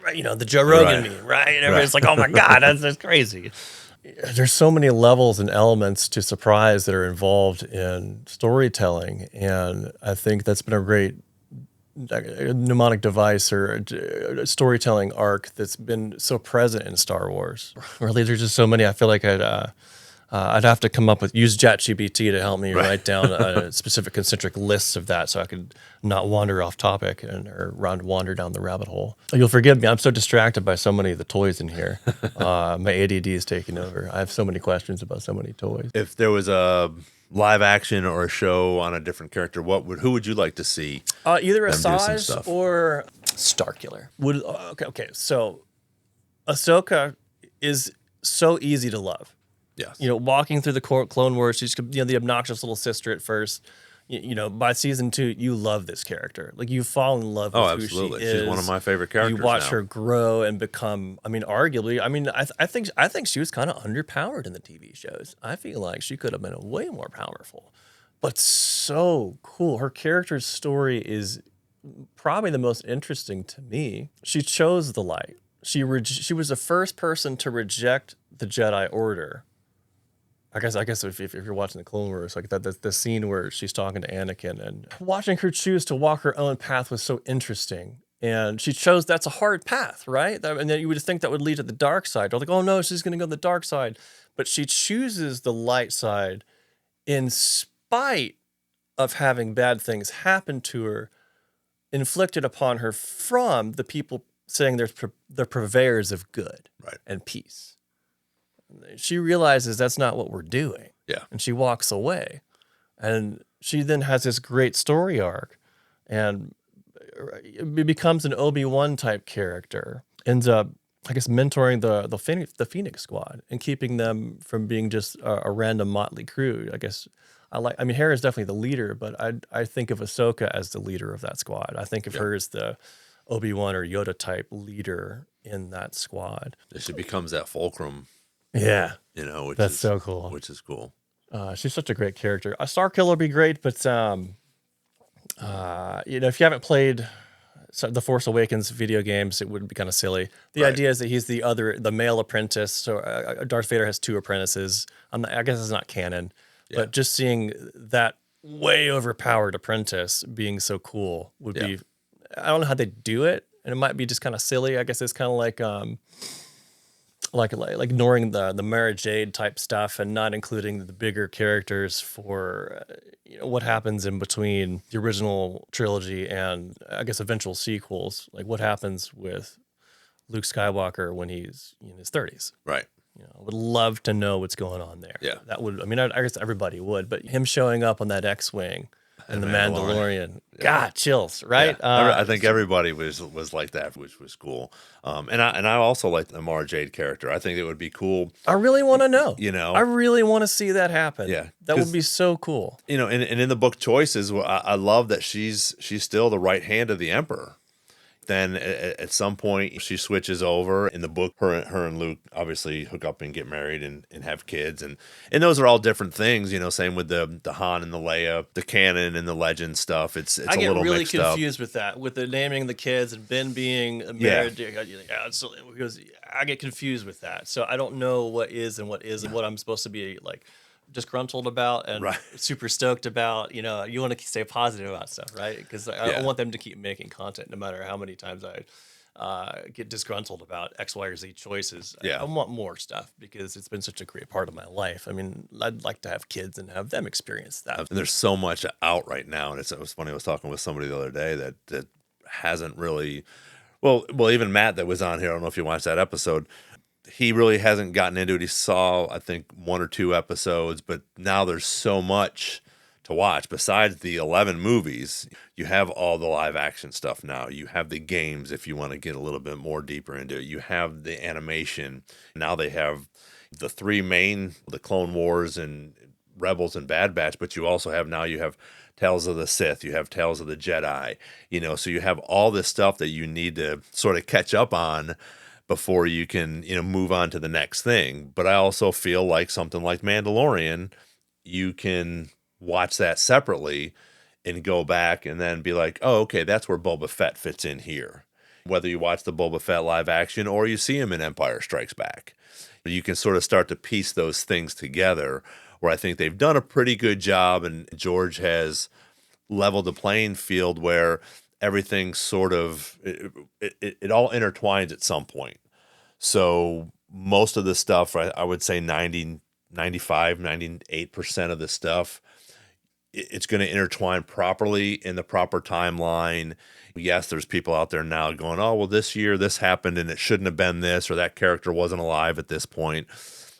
the Joe Rogan Right. meme, right? And Right. everybody's like, "Oh my god, that's crazy." There's so many levels and elements to surprise that are involved in storytelling, and I think that's been a great mnemonic device or a storytelling arc that's been so present in Star Wars. Really, there's just so many. I feel like I'd have to use ChatGPT to help me write down a specific concentric lists of that, so I could not wander off topic or wander down the rabbit hole. You'll forgive me. I'm so distracted by so many of the toys in here. My ADD is taking over. I have so many questions about so many toys. If there was a live action or a show on a different character, who would you like to see? Either them do some Asajj stuff? or Starkiller. Okay. So Ahsoka is so easy to love. Yes. Walking through the Clone Wars, she's the obnoxious little sister at first. By season 2, you love this character. Like, you fall in love with who absolutely. she is. She's one of my favorite characters. You watch now. her grow and become. I mean, arguably. I mean, I think she was kind of underpowered in the TV shows. I feel like she could have been way more powerful, but so cool. Her character's story is probably the most interesting to me. She chose the light. She was the first person to reject the Jedi Order. I guess if you're watching the Clone Wars, like the scene where she's talking to Anakin and watching her choose to walk her own path was so interesting. And she chose that's a hard path, right? And then you would think that would lead to the dark side. Or like, oh no, she's going to go to the dark side. But she chooses the light side in spite of having bad things happen to her, inflicted upon her from the people saying they're purveyors of good and peace. She realizes that's not what we're doing. Yeah. And she walks away. And she then has this great story arc and becomes an Obi-Wan type character. Ends up, I guess, mentoring the Phoenix Squad and keeping them from being just a random motley crew. I guess Hera is definitely the leader, but I think of Ahsoka as the leader of that squad. I think of her as the Obi-Wan or Yoda type leader in that squad. She becomes that fulcrum. Yeah. That's so cool. Which is cool. She's such a great character. A Starkiller would be great, but if you haven't played the Force Awakens video games, it would be kind of silly. The idea is that he's the male apprentice. So Darth Vader has 2 apprentices. I guess it's not canon, but just seeing that way overpowered apprentice being so cool would be. I don't know how they do it, and it might be just kind of silly. I guess it's kind of like ignoring the Mara Jade type stuff and not including the bigger characters for what happens in between the original trilogy and I guess eventual sequels. Like what happens with Luke Skywalker when he's in his 30s. Right. I would love to know what's going on there. Yeah. That would. I mean, I guess everybody would, but him showing up on that X-wing and the Mandalorian. God, chills, right? Yeah. I think everybody was like that, which was cool. And I also like the Mara Jade character. I think it would be cool. I really want to know. I really want to see that happen. Yeah, that would be so cool. And in the book choices, I love that she's still the right hand of the Emperor. Then at some point she switches over. In the book, her and Luke obviously hook up and get married and have kids, and those are all different things. Same with the Han and the Leia, the canon and the legend stuff. It's I a get little really mixed confused with that, with the naming the kids and Ben being married. Because I get confused with that, so I don't know what is and what isn't, what I'm supposed to be like disgruntled about and super stoked about. You want to stay positive about stuff, right? Because I want them to keep making content no matter how many times I get disgruntled about X, Y, or Z choices. I want more stuff because it's been such a great part of my life. I mean, I'd like to have kids and have them experience that. And there's so much out right now, and it was funny. I was talking with somebody the other day that hasn't really, well, even Matt that was on here. I don't know if you watched that episode. He really hasn't gotten into it. He saw, I think, 1 or 2 episodes, but now there's so much to watch. Besides the 11 movies, you have all the live action stuff now. You have the games if you want to get a little bit more deeper into it. You have the animation. Now they have the 3 main, the Clone Wars and Rebels and Bad Batch, but you also have Tales of the Sith, you have Tales of the Jedi, so you have all this stuff that you need to sort of catch up on before you can, move on to the next thing. But I also feel like something like Mandalorian, you can watch that separately and go back and then be like, oh, okay, that's where Boba Fett fits in here. Whether you watch the Boba Fett live action or you see him in Empire Strikes Back, you can sort of start to piece those things together, where I think they've done a pretty good job, and George has leveled the playing field where everything sort of, it all intertwines at some point. So most of the stuff, I would say 90, 95, 98% of the stuff, it's going to intertwine properly in the proper timeline. Yes, there's people out there now going, oh, well, this year this happened and it shouldn't have been this, or that character wasn't alive at this point.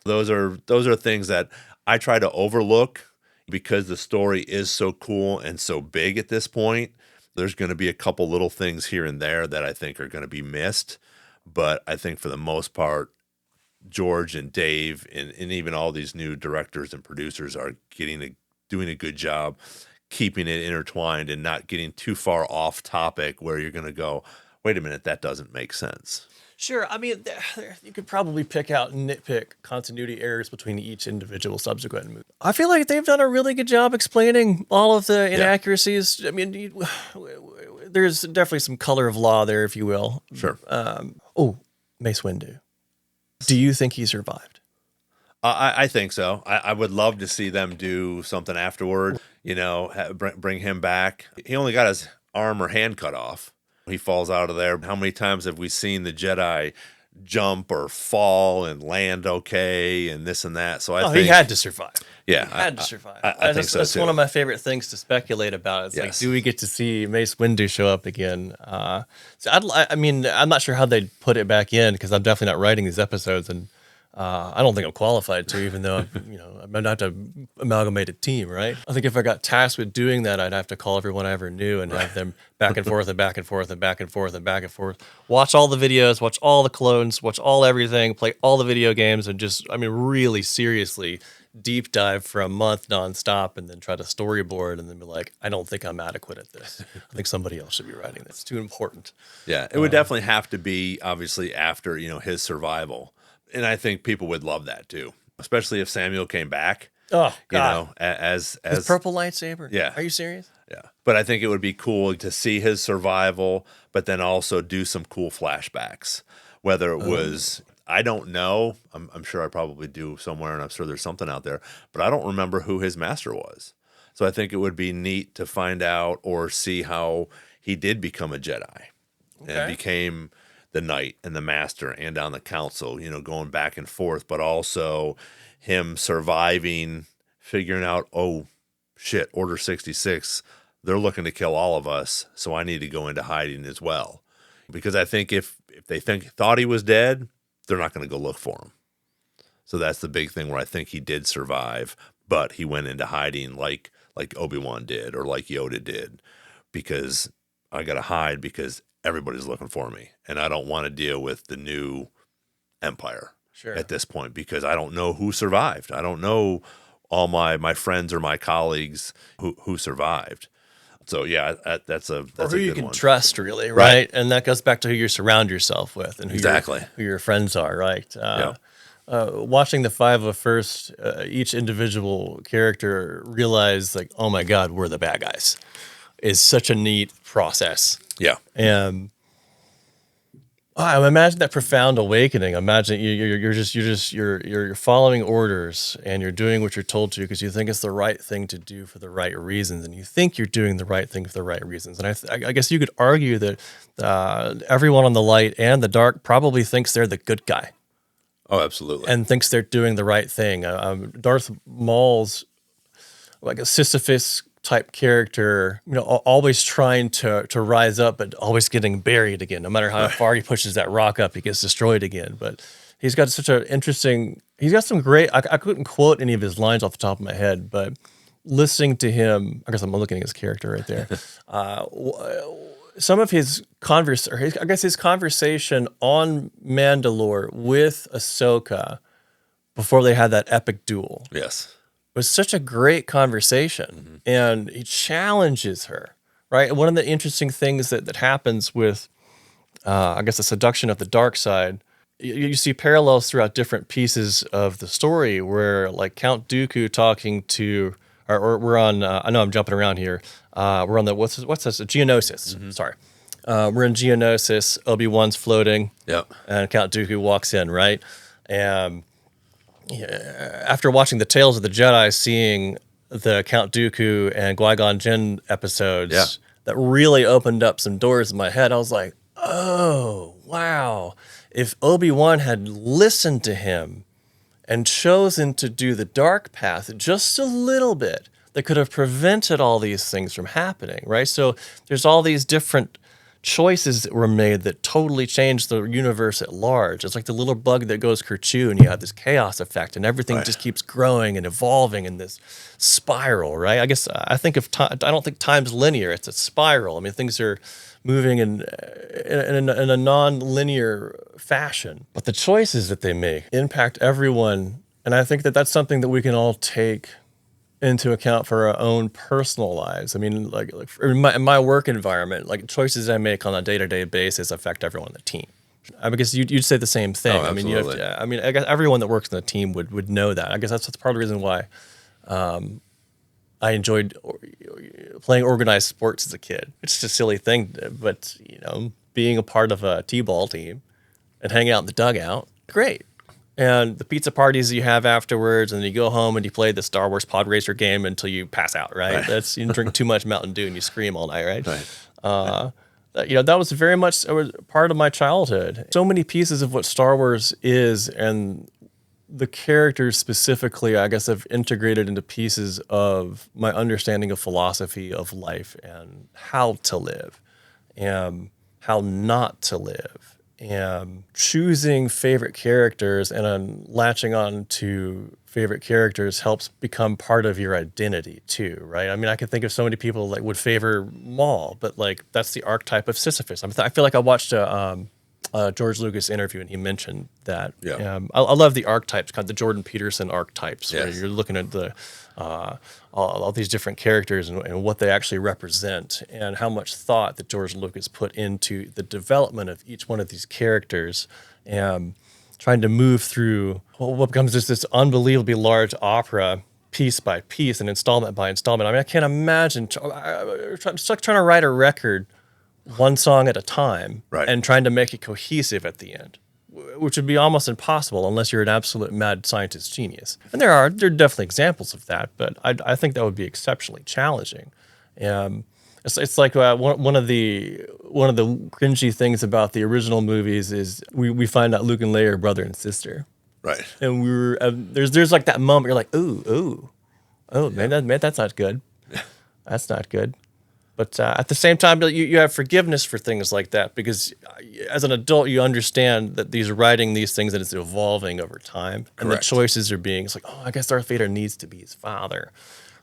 Those are things that I try to overlook because the story is so cool and so big at this point. There's going to be a couple little things here and there that I think are going to be missed. But I think for the most part, George and Dave and even all these new directors and producers are doing a good job keeping it intertwined and not getting too far off topic where you're going to go, wait a minute, that doesn't make sense. Sure. I mean, you could probably pick out and nitpick continuity errors between each individual subsequent movie. I feel like they've done a really good job explaining all of the inaccuracies. Yeah. I mean, there's definitely some color of law there, if you will. Sure. Mace Windu. Do you think he survived? I think so. I would love to see them do something afterward, bring him back. He only got his arm or hand cut off. He falls out of there. How many times have we seen the Jedi jump or fall and land okay and this and that? So I think he had to survive. Yeah, he had to survive. I think so that's too. one of my favorite things to speculate about. It's like, do we get to see Mace Windu show up again? I mean, I'm not sure how they'd put it back in because I'm definitely not writing these episodes, and I don't think I'm qualified to, even though I'm not to amalgamate a team, right? I think if I got tasked with doing that, I'd have to call everyone I ever knew and have them back and forth and back and forth and back and forth and back and forth. Watch all the videos, watch all the clones, watch all everything, play all the video games, and just, really seriously deep dive for a month nonstop, and then try to storyboard, and then be like, I don't think I'm adequate at this. I think somebody else should be writing this. It's too important. Yeah, it would definitely have to be obviously after his survival. And I think people would love that too, especially if Samuel came back. Oh, God. As his purple lightsaber. Yeah. Are you serious? Yeah. But I think it would be cool to see his survival, but then also do some cool flashbacks. Whether it was, I don't know. I'm sure I probably do somewhere, and I'm sure there's something out there, but I don't remember who his master was. So I think it would be neat to find out or see how he did become a Jedi and became the knight and the master and on the council, going back and forth, but also him surviving, figuring out, oh shit, Order 66, they're looking to kill all of us, so I need to go into hiding as well. Because I think if they thought he was dead, they're not going to go look for him. So that's the big thing where I think he did survive, but he went into hiding like Obi-Wan did or like Yoda did, because I got to hide because everybody's looking for me, and I don't want to deal with the new Empire at this point because I don't know who survived. I don't know all my friends or my colleagues who survived. So yeah, that's a good who you can one. trust, really, right? And that goes back to who you surround yourself with and who your friends are, right? Watching the 501st, each individual character realize, like, oh my God, we're the bad guys, is such a neat process. Yeah. And I imagine that profound awakening. Imagine you're following orders and you're doing what you're told to because you think it's the right thing to do for the right reasons, and you think you're doing the right thing for the right reasons. And I guess you could argue that everyone on the light and the dark probably thinks they're the good guy. Oh, absolutely. And thinks they're doing the right thing. Darth Maul's like a Sisyphus type character, always trying to rise up, but always getting buried again. No matter how far he pushes that rock up, he gets destroyed again. But he's got such an interesting, he's got some great, I couldn't quote any of his lines off the top of my head, but listening to him, I guess I'm looking at his character right there. Some of his his conversation on Mandalore with Ahsoka before they had that epic duel. Yes. Was such a great conversation, and he challenges her, right? And one of the interesting things that happens with, I guess, the seduction of the dark side, you see parallels throughout different pieces of the story where, like, Count Dooku talking to or we're on. I know I'm jumping around here. We're on the what's this? Geonosis. Sorry. We're in Geonosis. Obi-Wan's floating. Yep. And Count Dooku walks in, right? And after watching the Tales of the Jedi, seeing the Count Dooku and Qui-Gon Jinn episodes, that really opened up some doors in my head. I was like, oh, wow. If Obi-Wan had listened to him and chosen to do the dark path just a little bit, that could have prevented all these things from happening, right? So there's all these different choices that were made that totally changed the universe at large. It's like the little bug that goes kerchoo, and you have this chaos effect, and everything just keeps growing and evolving in this spiral, right? I guess I think of time. I don't think time's linear; it's a spiral. I mean, things are moving in a non-linear fashion, but the choices that they make impact everyone, and I think that that's something that we can all take into account for our own personal lives. I mean, like in my work environment, like choices I make on a day-to-day basis affect everyone on the team. I guess you'd say the same thing. Oh, I mean, I guess everyone that works on the team would know that. I guess that's part of the reason why I enjoyed playing organized sports as a kid. It's just a silly thing, but being a part of a t-ball team and hanging out in the dugout, great. And the pizza parties you have afterwards, and then you go home and you play the Star Wars Pod Racer game until you pass out, right? That's you drink too much Mountain Dew and you scream all night, right? That was very much part of my childhood. So many pieces of what Star Wars is, and the characters specifically, I guess, have integrated into pieces of my understanding of philosophy of life and how to live and how not to live. And choosing favorite characters and latching on to favorite characters helps become part of your identity too, right? I mean, I can think of so many people like would favor Maul, but like that's the archetype of Sisyphus. I feel like I watched a George Lucas interview and he mentioned that. Yeah. I love the archetypes, kind of the Jordan Peterson archetypes, where you're looking at the all these different characters and what they actually represent, and how much thought that George Lucas put into the development of each one of these characters, and trying to move through what becomes just this unbelievably large opera piece by piece and installment by installment. I mean, I can't imagine it's like trying to write a record one song at a time and trying to make it cohesive at the end, which would be almost impossible unless you're an absolute mad scientist genius. And there are definitely examples of that, but I think that would be exceptionally challenging. It's like one of the cringy things about the original movies is we find out Luke and Leia are brother and sister, right? And we were there's like that moment you're like, ooh, man, that's not good. That's not good. But at the same time, you have forgiveness for things like that, because as an adult, you understand that these writing these things, that it's evolving over time. And the choices are being, it's like, oh, I guess Darth Vader needs to be his father,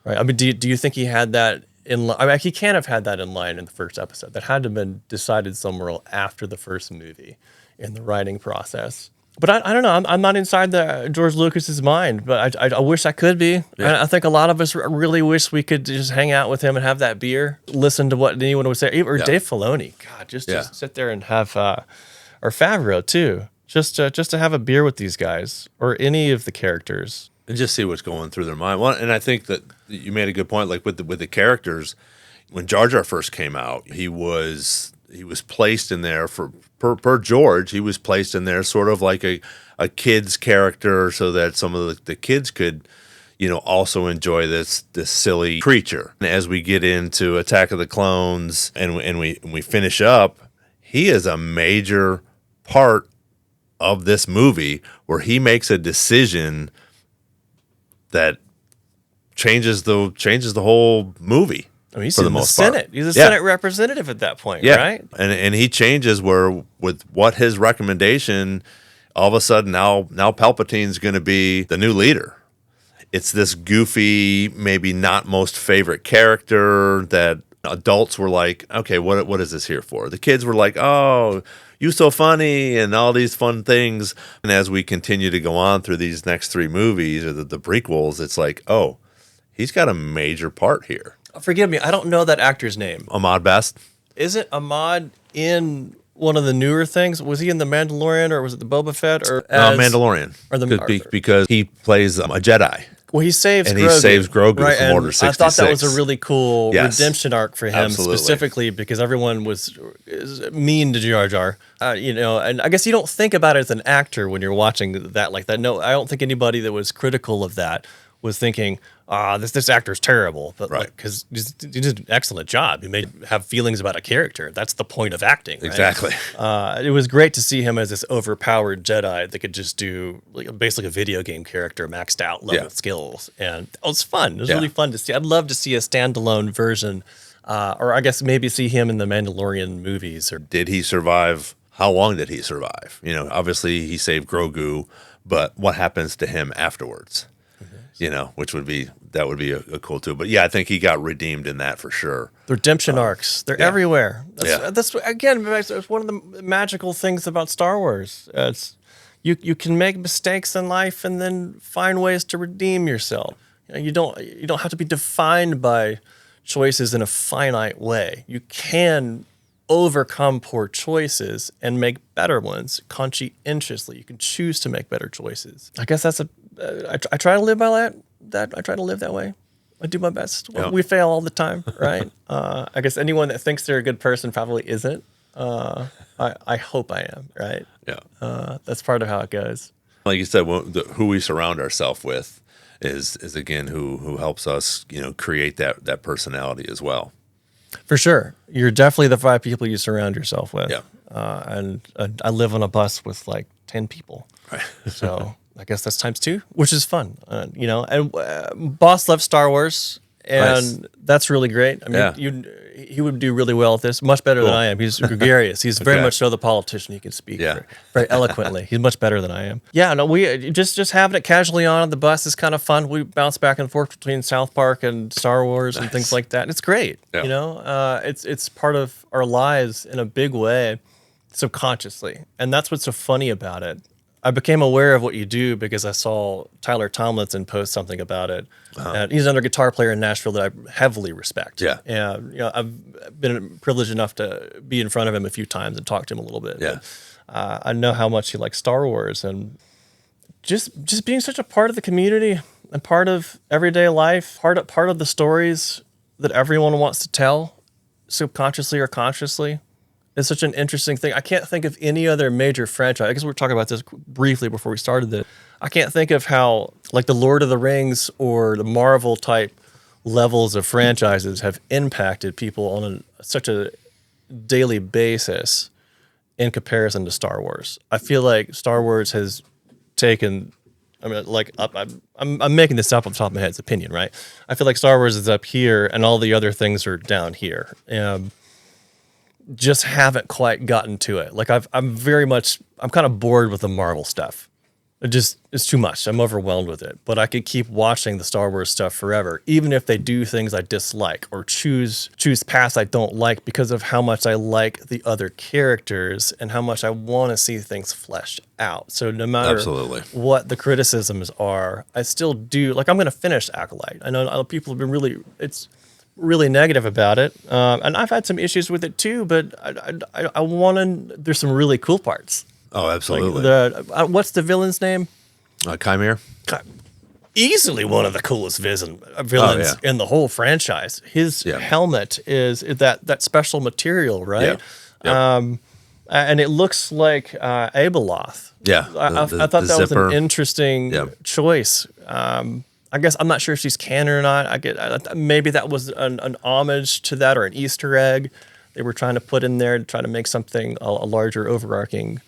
right? I mean, do you think he had that in line? I mean, he can't have had that in line in the first episode. That had to have been decided somewhere after the first movie in the writing process. But I don't know. I'm not inside the George Lucas's mind, but I wish I could be. Yeah. I think a lot of us really wish we could just hang out with him and have that beer, listen to what anyone would say, or Dave Filoni. God, just sit there and have, or Favreau too, just to have a beer with these guys or any of the characters and just see what's going through their mind. Well, and I think that you made a good point. Like with the characters, when Jar Jar first came out, he was placed in there per George. He was placed in there sort of like a kid's character, so that some of the kids could, also enjoy this silly creature. And as we get into Attack of the Clones and we finish up, he is a major part of this movie where he makes a decision that changes the whole movie. I mean, he's in the Senate. He's a Senate representative at that point, right? And he changes where with what his recommendation, all of a sudden now Palpatine's going to be the new leader. It's this goofy, maybe not most favorite character that adults were like, okay, what is this here for? The kids were like, oh, you so funny and all these fun things. And as we continue to go on through these next three movies or the prequels, it's like, oh, he's got a major part here. Forgive me, I don't know that actor's name. Ahmad Best. Isn't Ahmad in one of the newer things? Was he in The Mandalorian, or was it the Boba Fett? Or Mandalorian. Or because he plays a Jedi. Well, he saves and Grogu, he saves Grogu right? from And Order I 66. thought that was a really cool Yes. redemption arc for him, Absolutely. specifically because everyone is mean to Jar Jar. You know, and I guess you don't think about it as an actor when you're watching that like that. No, I don't think anybody that was critical of that was thinking, this actor's terrible. But Right. because he did an excellent job. He made have feelings about a character. That's the point of acting, right? Exactly. It was great to see him as this overpowered Jedi that could just do like basically a video game character, maxed out level skills, and it was fun. It was really fun to see. I'd love to see a standalone version, or I guess maybe see him in the Mandalorian movies. Or Did he survive? How long did he survive? You know, obviously he saved Grogu, but what happens to him afterwards? You know, which would be a cool too. But yeah, I think he got redeemed in that for sure. the redemption arcs, they're everywhere. That's again, it's one of the magical things about Star Wars. It's you can make mistakes in life and then find ways to redeem yourself. You don't have to be defined by choices in a finite way. You can overcome poor choices and make better ones conscientiously. You can choose to make better choices. I guess that's I try to live by that. I try to live that way. I do my best. We fail all the time, right? I guess anyone that thinks they're a good person probably isn't. I hope I am, right? Yeah. That's part of how it goes. Like you said, who we surround ourselves with is again who helps us, you know, create that personality as well. For sure. You're definitely the 5 people you surround yourself with. Yeah. And I live on a bus with like 10 people. Right. So I guess that's times 2, which is fun. You know, and Boss loves Star Wars, and that's really great. I mean, he would do really well at this, much better than I am. He's gregarious. He's very much so the politician. He can speak very eloquently. He's much better than I am. Yeah, no, we just having it casually on the bus is kind of fun. We bounce back and forth between South Park and Star Wars and things like that. It's great. Yeah. You know, it's part of our lives in a big way, subconsciously, and that's what's so funny about it. I became aware of what you do because I saw Tyler Tomlinson post something about it. And he's another guitar player in Nashville that I heavily respect. Yeah. And, you know, I've been privileged enough to be in front of him a few times and talk to him a little bit. Yeah. But, I know how much he likes Star Wars, and just being such a part of the community and part of everyday life, part of the stories that everyone wants to tell, subconsciously or consciously. It's such an interesting thing. I can't think of any other major franchise. I guess we were talking about this briefly before we started this. I can't think of how, like, the Lord of the Rings or the Marvel type levels of franchises have impacted people on such a daily basis in comparison to Star Wars. I feel like Star Wars has taken. I mean, like, I'm making this up off the top of my head. It's opinion, right? I feel like Star Wars is up here, and all the other things are down here. Just haven't quite gotten to it. Like I'm kind of bored with the Marvel stuff. It's too much. I'm overwhelmed with it. But I could keep watching the Star Wars stuff forever, even if they do things I dislike or choose paths I don't like because of how much I like the other characters and how much I want to see things fleshed out. So no matter what the criticisms are, I still do. Like, I'm going to finish Acolyte. I know other people have been really negative about it, and I've had some issues with it too. But I want to. There's some really cool parts. Oh, absolutely. Like what's the villain's name? Chimera. Easily one of the coolest villains in the whole franchise. His helmet is that special material, right? Yeah. Yep. And it looks like Abeloth. Yeah. I thought that was an interesting choice. I guess I'm not sure if she's canon or not. Maybe that was an homage to that or an Easter egg they were trying to put in there to try to make something a larger, overarching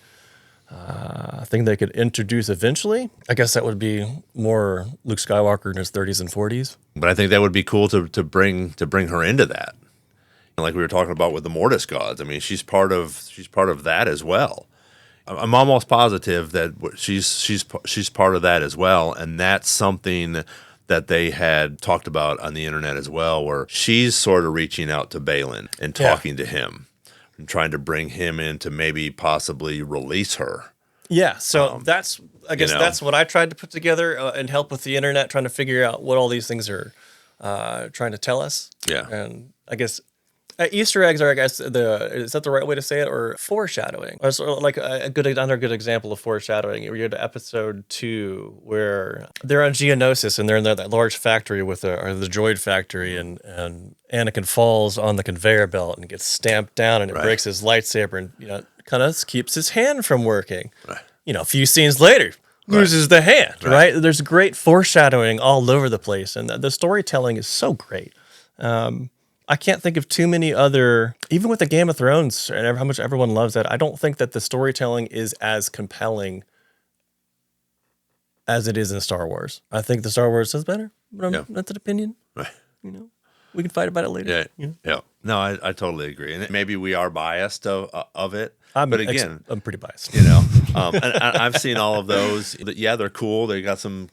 thing they could introduce eventually. I guess that would be more Luke Skywalker in his 30s and 40s. But I think that would be cool to bring her into that. Like we were talking about with the Mortis gods. I mean, she's part of that as well. I'm almost positive that she's part of that as well, and that's something that they had talked about on the internet as well, where she's sort of reaching out to Balin and talking to him and trying to bring him in to maybe possibly release her. Yeah, so that's what I tried to put together and help with the internet, trying to figure out what all these things are trying to tell us. Yeah, and I guess Easter eggs are, I guess, is that the right way to say it, or foreshadowing? Or sort of like another good example of foreshadowing. We go to episode 2 where they're on Geonosis and they're in that large factory with the droid factory, and Anakin falls on the conveyor belt and gets stamped down, and it breaks his lightsaber, and kind of keeps his hand from working. Right. A few scenes later, loses the hand. Right. There's great foreshadowing all over the place, and the storytelling is so great. I can't think of too many other, even with the Game of Thrones and how much everyone loves that, I don't think that the storytelling is as compelling as it is in Star Wars. I think the Star Wars is better, but that's an opinion. Right. We can fight about it later. Yeah. No, I totally agree. And maybe we are biased of it. But again, I'm pretty biased. And I've seen all of those. Yeah, they're cool. They got some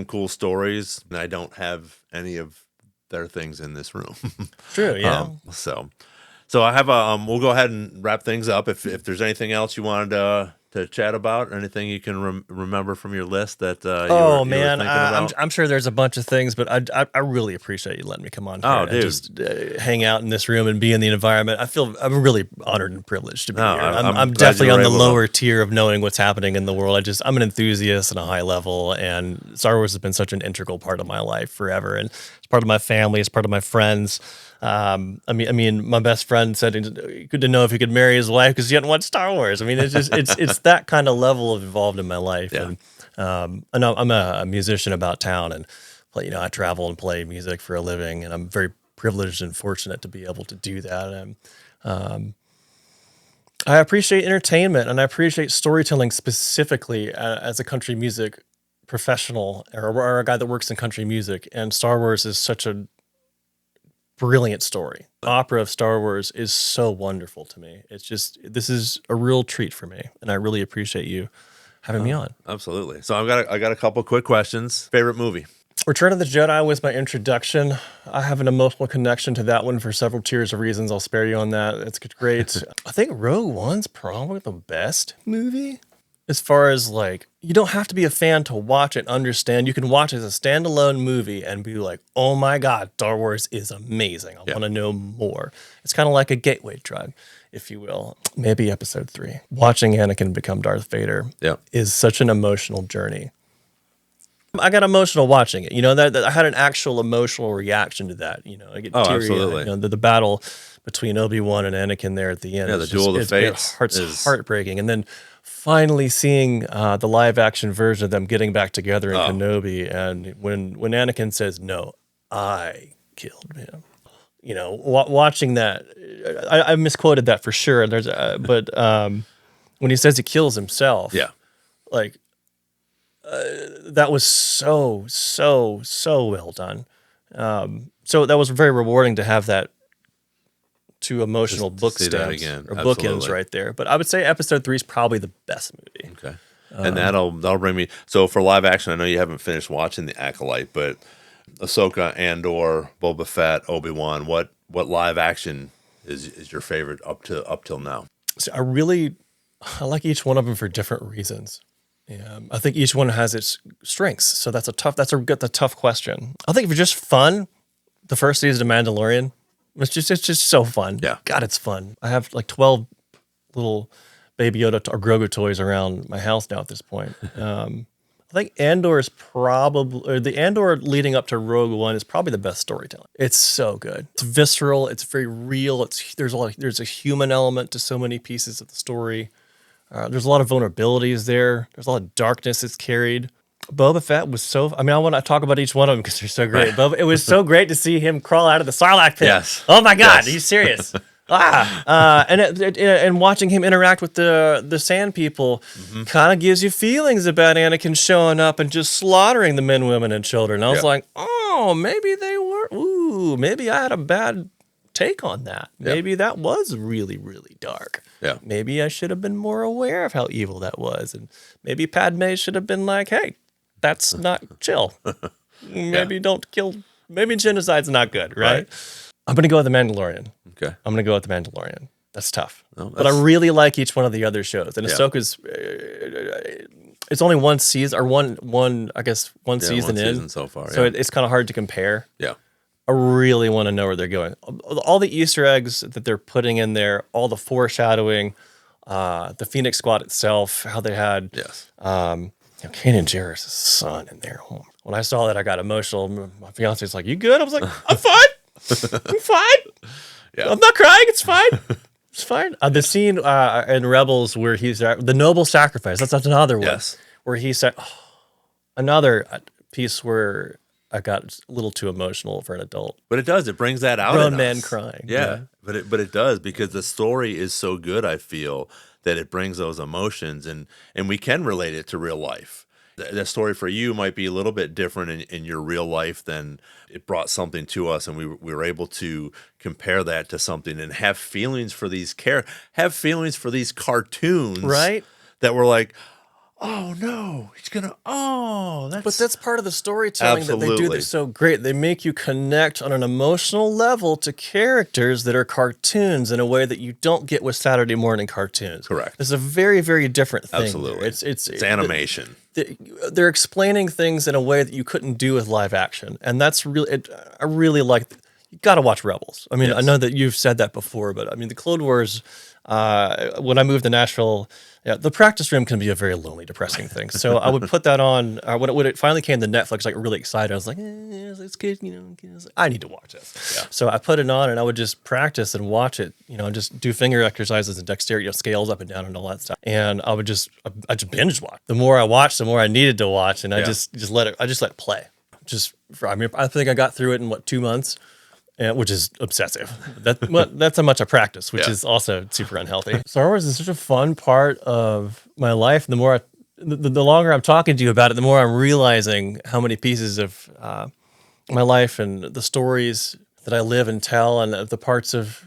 cool stories. And I don't have any of their things in this room. True, yeah. So I have we'll go ahead and wrap things up. If there's anything else you wanted to chat about, or anything you can remember from your list that you were thinking about? I'm sure there's a bunch of things, but I really appreciate you letting me come on here and just hang out in this room and be in the environment. I'm really honored and privileged to be here. I'm definitely on the lower tier of knowing what's happening in the world. I'm an enthusiast on a high level, and Star Wars has been such an integral part of my life forever, and it's part of my family, it's part of my friends. I mean, my best friend said he couldn't know if he could marry his wife because he hadn't watched Star Wars. I mean, it's just it's that kind of level of involved in my life. Yeah. And I know I'm a musician about town, and I travel and play music for a living, and I'm very privileged and fortunate to be able to do that. And I appreciate entertainment, and I appreciate storytelling specifically as a country music professional or a guy that works in country music. And Star Wars is such a brilliant story. The opera of Star Wars is so wonderful to me. This is a real treat for me, and I really appreciate you having me on. Absolutely. So I got a couple quick questions. Favorite movie? Return of the Jedi was my introduction. I have an emotional connection to that one for several tiers of reasons. I'll spare you on that. It's great. I think Rogue One's probably the best movie. As far as you don't have to be a fan to watch it, understand. You can watch it as a standalone movie and be like, oh my God, Star Wars is amazing. I want to know more. It's kind of like a gateway drug, if you will. Maybe episode 3. Watching Anakin become Darth Vader is such an emotional journey. I got emotional watching it. That I had an actual emotional reaction to that. I get teary. Absolutely. The battle between Obi-Wan and Anakin there at the end. Yeah, the duel of the fates. It's heartbreaking. And then finally seeing the live action version of them getting back together in Kenobi, and when Anakin says, "No, I killed him," watching that, I misquoted that for sure. But when he says he kills himself, that was so well done. So that was very rewarding to have that. Two emotional book stamps or bookends right there. But I would say episode 3 is probably the best movie. Okay. And that'll bring me. So for live action, I know you haven't finished watching The Acolyte, but Ahsoka, Andor, Boba Fett, Obi-Wan, what live action is your favorite up till now? So I like each one of them for different reasons. I think each one has its strengths. So that's a tough question. I think if it's just fun, the first season of Mandalorian, it's just so fun. Yeah. God, it's fun. I have 12 little Baby Yoda or Grogu toys around my house now at this point. I think Andor is the Andor leading up to Rogue One is probably the best storytelling. It's so good. It's visceral. It's very real. There's a human element to so many pieces of the story. There's a lot of vulnerabilities there. There's a lot of darkness that's carried. Boba Fett was I want to talk about each one of them because they're so great. It was so great to see him crawl out of the Sarlacc pit. Yes. Oh my God, are you serious? And watching him interact with the Sand People kind of gives you feelings about Anakin showing up and just slaughtering the men, women, and children. I was like, oh, maybe they were. Ooh, maybe I had a bad take on that. Maybe that was really, really dark. Yeah. Maybe I should have been more aware of how evil that was, and maybe Padme should have been like, hey. That's not chill. Maybe don't kill. Maybe genocide's not good, right? I'm going to go with The Mandalorian. Okay. I'm going to go with The Mandalorian. That's tough. But I really like each one of the other shows. And Ahsoka's, it's only one season, or one season in. So far, So it's kind of hard to compare. Yeah. I really want to know where they're going. All the Easter eggs that they're putting in there, all the foreshadowing, the Phoenix Squad itself, how they had Yes. Kanan Jarrus' son in there. When I saw that, I got emotional. My fiance's like, "You good?" I was like, "I'm fine. I'm fine. Yeah. I'm not crying. It's fine. It's fine." The scene in Rebels where he's the noble sacrifice. That's another one. Yes. Where he said, another piece where I got a little too emotional for an adult. But it does. It brings that out Grown in men us. crying. Yeah. But it does, because the story is so good, I feel, that it brings those emotions, and we can relate it to real life. The story for you might be a little bit different in your real life than it brought something to us, and we were able to compare that to something and have feelings for these have feelings for these cartoons, Right? That were like, oh no, he's gonna. Oh, But that's part of the storytelling that they do Absolutely. that's so great. They make you connect on an emotional level to characters that are cartoons in a way that you don't get with Saturday morning cartoons. Correct. It's a very, very different thing. Absolutely. It's animation. They're explaining things in a way that you couldn't do with live action, and that's really. I really like. You got to watch Rebels. I mean, I Yes. know that you've said that before, but I mean, the Clone Wars. When I moved to Nashville, the practice room can be a very lonely, depressing thing. So I would put that on when it finally came to Netflix. Like really excited, I was like, "It's good, you know." I need to watch this. Yeah. So I put it on, and I would just practice and watch it. Just do finger exercises and dexterity, scales up and down, and all that stuff. And I just binge watch. The more I watched, the more I needed to watch, and I just let it. I just let it play. I think I got through it in 2 months. Which is obsessive. That's how much I practice, which is also super unhealthy. Star Wars is such a fun part of my life. The more the longer I'm talking to you about it, the more I'm realizing how many pieces of my life and the stories that I live and tell, and the parts of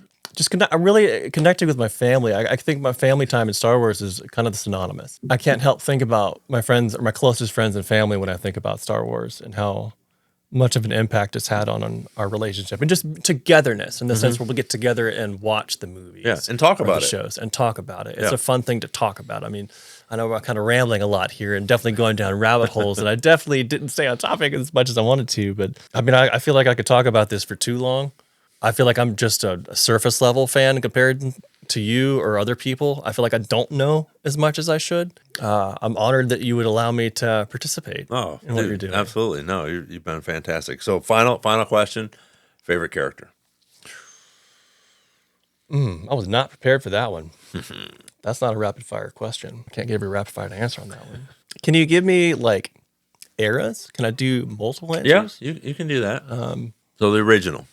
I'm really connecting with my family. I think my family time in Star Wars is kind of synonymous. I can't help think about my friends or my closest friends and family when I think about Star Wars and how much of an impact it's had on our relationship and just togetherness in the sense where we get together and watch the movies, and talk about the it. shows and talk about it. It's a fun thing to talk about. I mean, I know we're kind of rambling a lot here and definitely going down rabbit holes, and I definitely didn't stay on topic as much as I wanted to. But I mean, I feel like I could talk about this for too long. I feel like I'm just a surface level fan compared to you or other people. I feel like I don't know as much as I should. I'm honored that you would allow me to participate in what you're doing. Absolutely. No, you've been fantastic. So final question, favorite character? I was not prepared for that one. That's not a rapid fire question. I can't give you a rapid fire answer on that one. Can you give me like eras? Can I do multiple answers? Yeah, you can do that. So the original.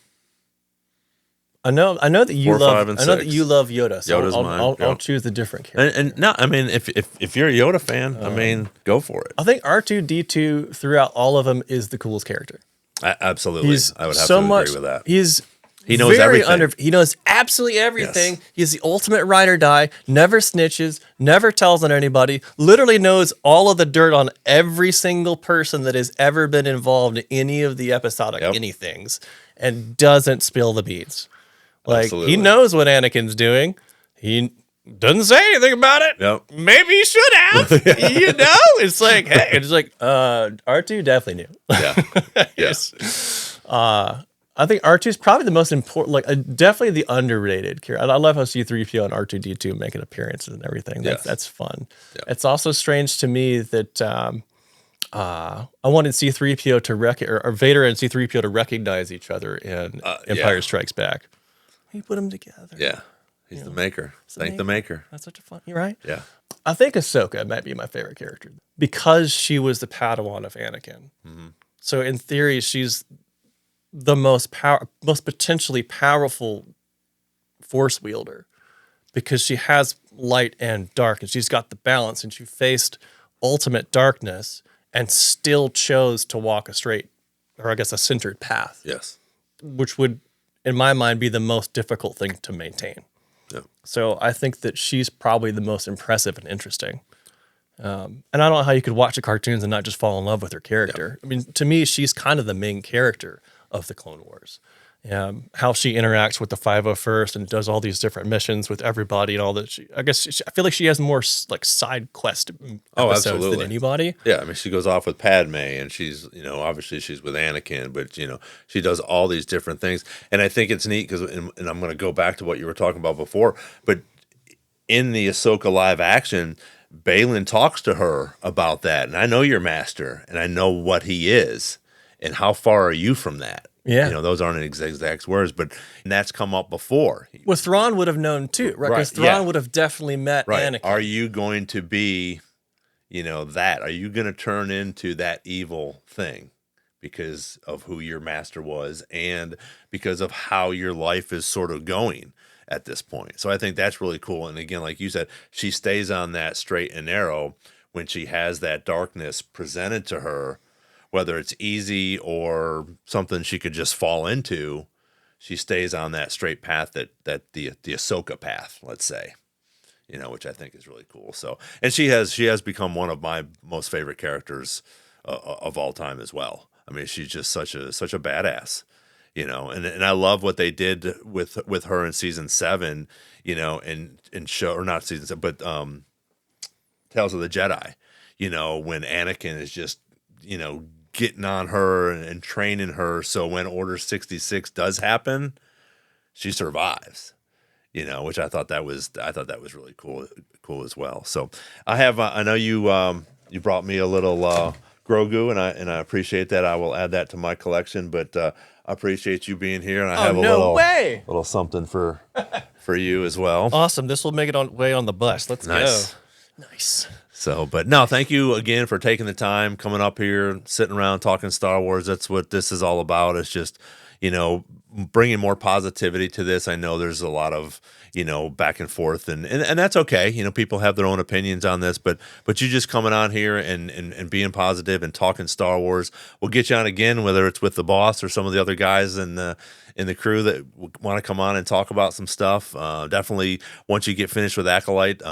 I know that you 4, love. 5, and I know that 6. you love Yoda. So Yoda's mine. I'll choose the different character. And no, I mean, if you're a Yoda fan, I mean, go for it. I think R2-D2 throughout all of them is the coolest character. Absolutely, I would have so to much, agree with that. He knows very everything. He knows absolutely everything. Yes. He's the ultimate ride or die. Never snitches. Never tells on anybody. Literally knows all of the dirt on every single person that has ever been involved in any of the episodic anythings, and doesn't spill the beans. Like Absolutely. he knows what Anakin's doing. He doesn't say anything about it. Yep. Maybe he should have. It's like, hey, it's like R2 definitely knew. Yeah. Yes. I think R2 is probably the most important, like definitely the underrated character. I love how C3PO and R2-D2 make an appearances and everything. That's fun. Yeah. It's also strange to me that I wanted C3PO to or Vader and C3PO to recognize each other in Empire Strikes Back. He put them together. Yeah. He's the maker. Thank the maker. That's such a fun. You're right. Yeah. I think Ahsoka might be my favorite character because she was the Padawan of Anakin. So in theory, she's the most potentially powerful Force wielder because she has light and dark, and she's got the balance, and she faced ultimate darkness and still chose to walk a straight, or I guess a centered path. Yes. Which would, in my mind, be the most difficult thing to maintain. Yeah. So I think that she's probably the most impressive and interesting. And I don't know how you could watch the cartoons and not just fall in love with her character. I mean, to me, she's kind of the main character of the Clone Wars. How she interacts with the 501st and does all these different missions with everybody and all that. I feel like she has more like side quest Oh, episodes than absolutely. anybody. Yeah, I mean, she goes off with Padme, and she's, obviously she's with Anakin, but she does all these different things, and I think it's neat because, and I'm going to go back to what you were talking about before, but in the Ahsoka live action, Balin talks to her about that, and I know your master, and I know what he is, and how far are you from that? Yeah. Those aren't exact words, but that's come up before. Well, Thrawn would have known too, right? Because Thrawn would have definitely met Anakin. Are you going to be, that? Are you going to turn into that evil thing because of who your master was and because of how your life is sort of going at this point? So I think that's really cool. And again, like you said, she stays on that straight and narrow when she has that darkness presented to her, whether it's easy or something she could just fall into. She stays on that straight path, that the Ahsoka path, let's say, which I think is really cool. So, and she has become one of my most favorite characters of all time as well. I mean, she's just such a badass, and I love what they did with her in season 7, and show, or not season 7, but Tales of the Jedi, when Anakin is just, getting on her and training her, so when Order 66 does happen, she survives. Which I thought that was really cool as well. So I know you brought me a little Grogu, and I appreciate that. I will add that to my collection, but I appreciate you being here, and I have a little something for you as well. Awesome. This will make it way on the bus. Let's go. Nice. So, but no, thank you again for taking the time, coming up here, sitting around talking Star Wars. That's what this is all about. It's just, bringing more positivity to this. I know there's a lot of, back and forth, and that's okay. People have their own opinions on this, but you just coming on here and being positive and talking Star Wars. We'll get you on again, whether it's with the boss or some of the other guys in the crew that want to come on and talk about some stuff. Definitely once you get finished with Acolyte,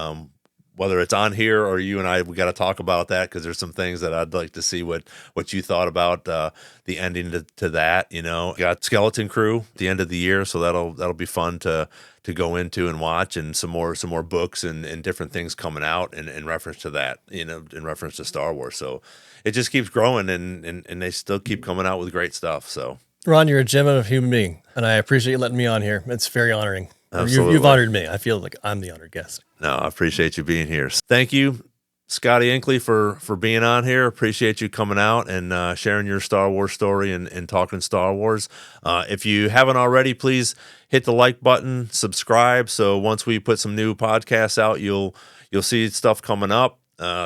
whether it's on here or you and I, we got to talk about that, because there's some things that I'd like to see what you thought about the ending to that. Got Skeleton Crew at the end of the year, so that'll be fun to go into and watch, and some more books and different things coming out in reference to that, in reference to Star Wars. So it just keeps growing, and they still keep coming out with great stuff. So Ron, you're a gem of a human being, and I appreciate you letting me on here. It's very honoring. Absolutely. You've honored me. I feel like I'm the honored guest. No, I appreciate you being here. Thank you, Scotty Inkley, for being on here. Appreciate you coming out and sharing your Star Wars story and talking Star Wars. If you haven't already, please hit the like button, subscribe. So once we put some new podcasts out, you'll see stuff coming up.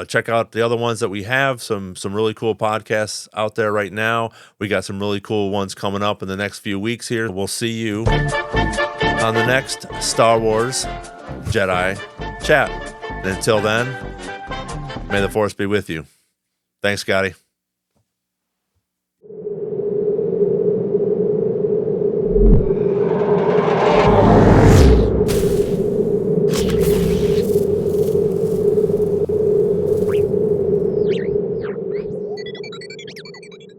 Check out the other ones that we have. Some really cool podcasts out there right now. We got some really cool ones coming up in the next few weeks here. We'll see you on the next Star Wars Jedi Chat. And until then, may the Force be with you. Thanks, Scotty.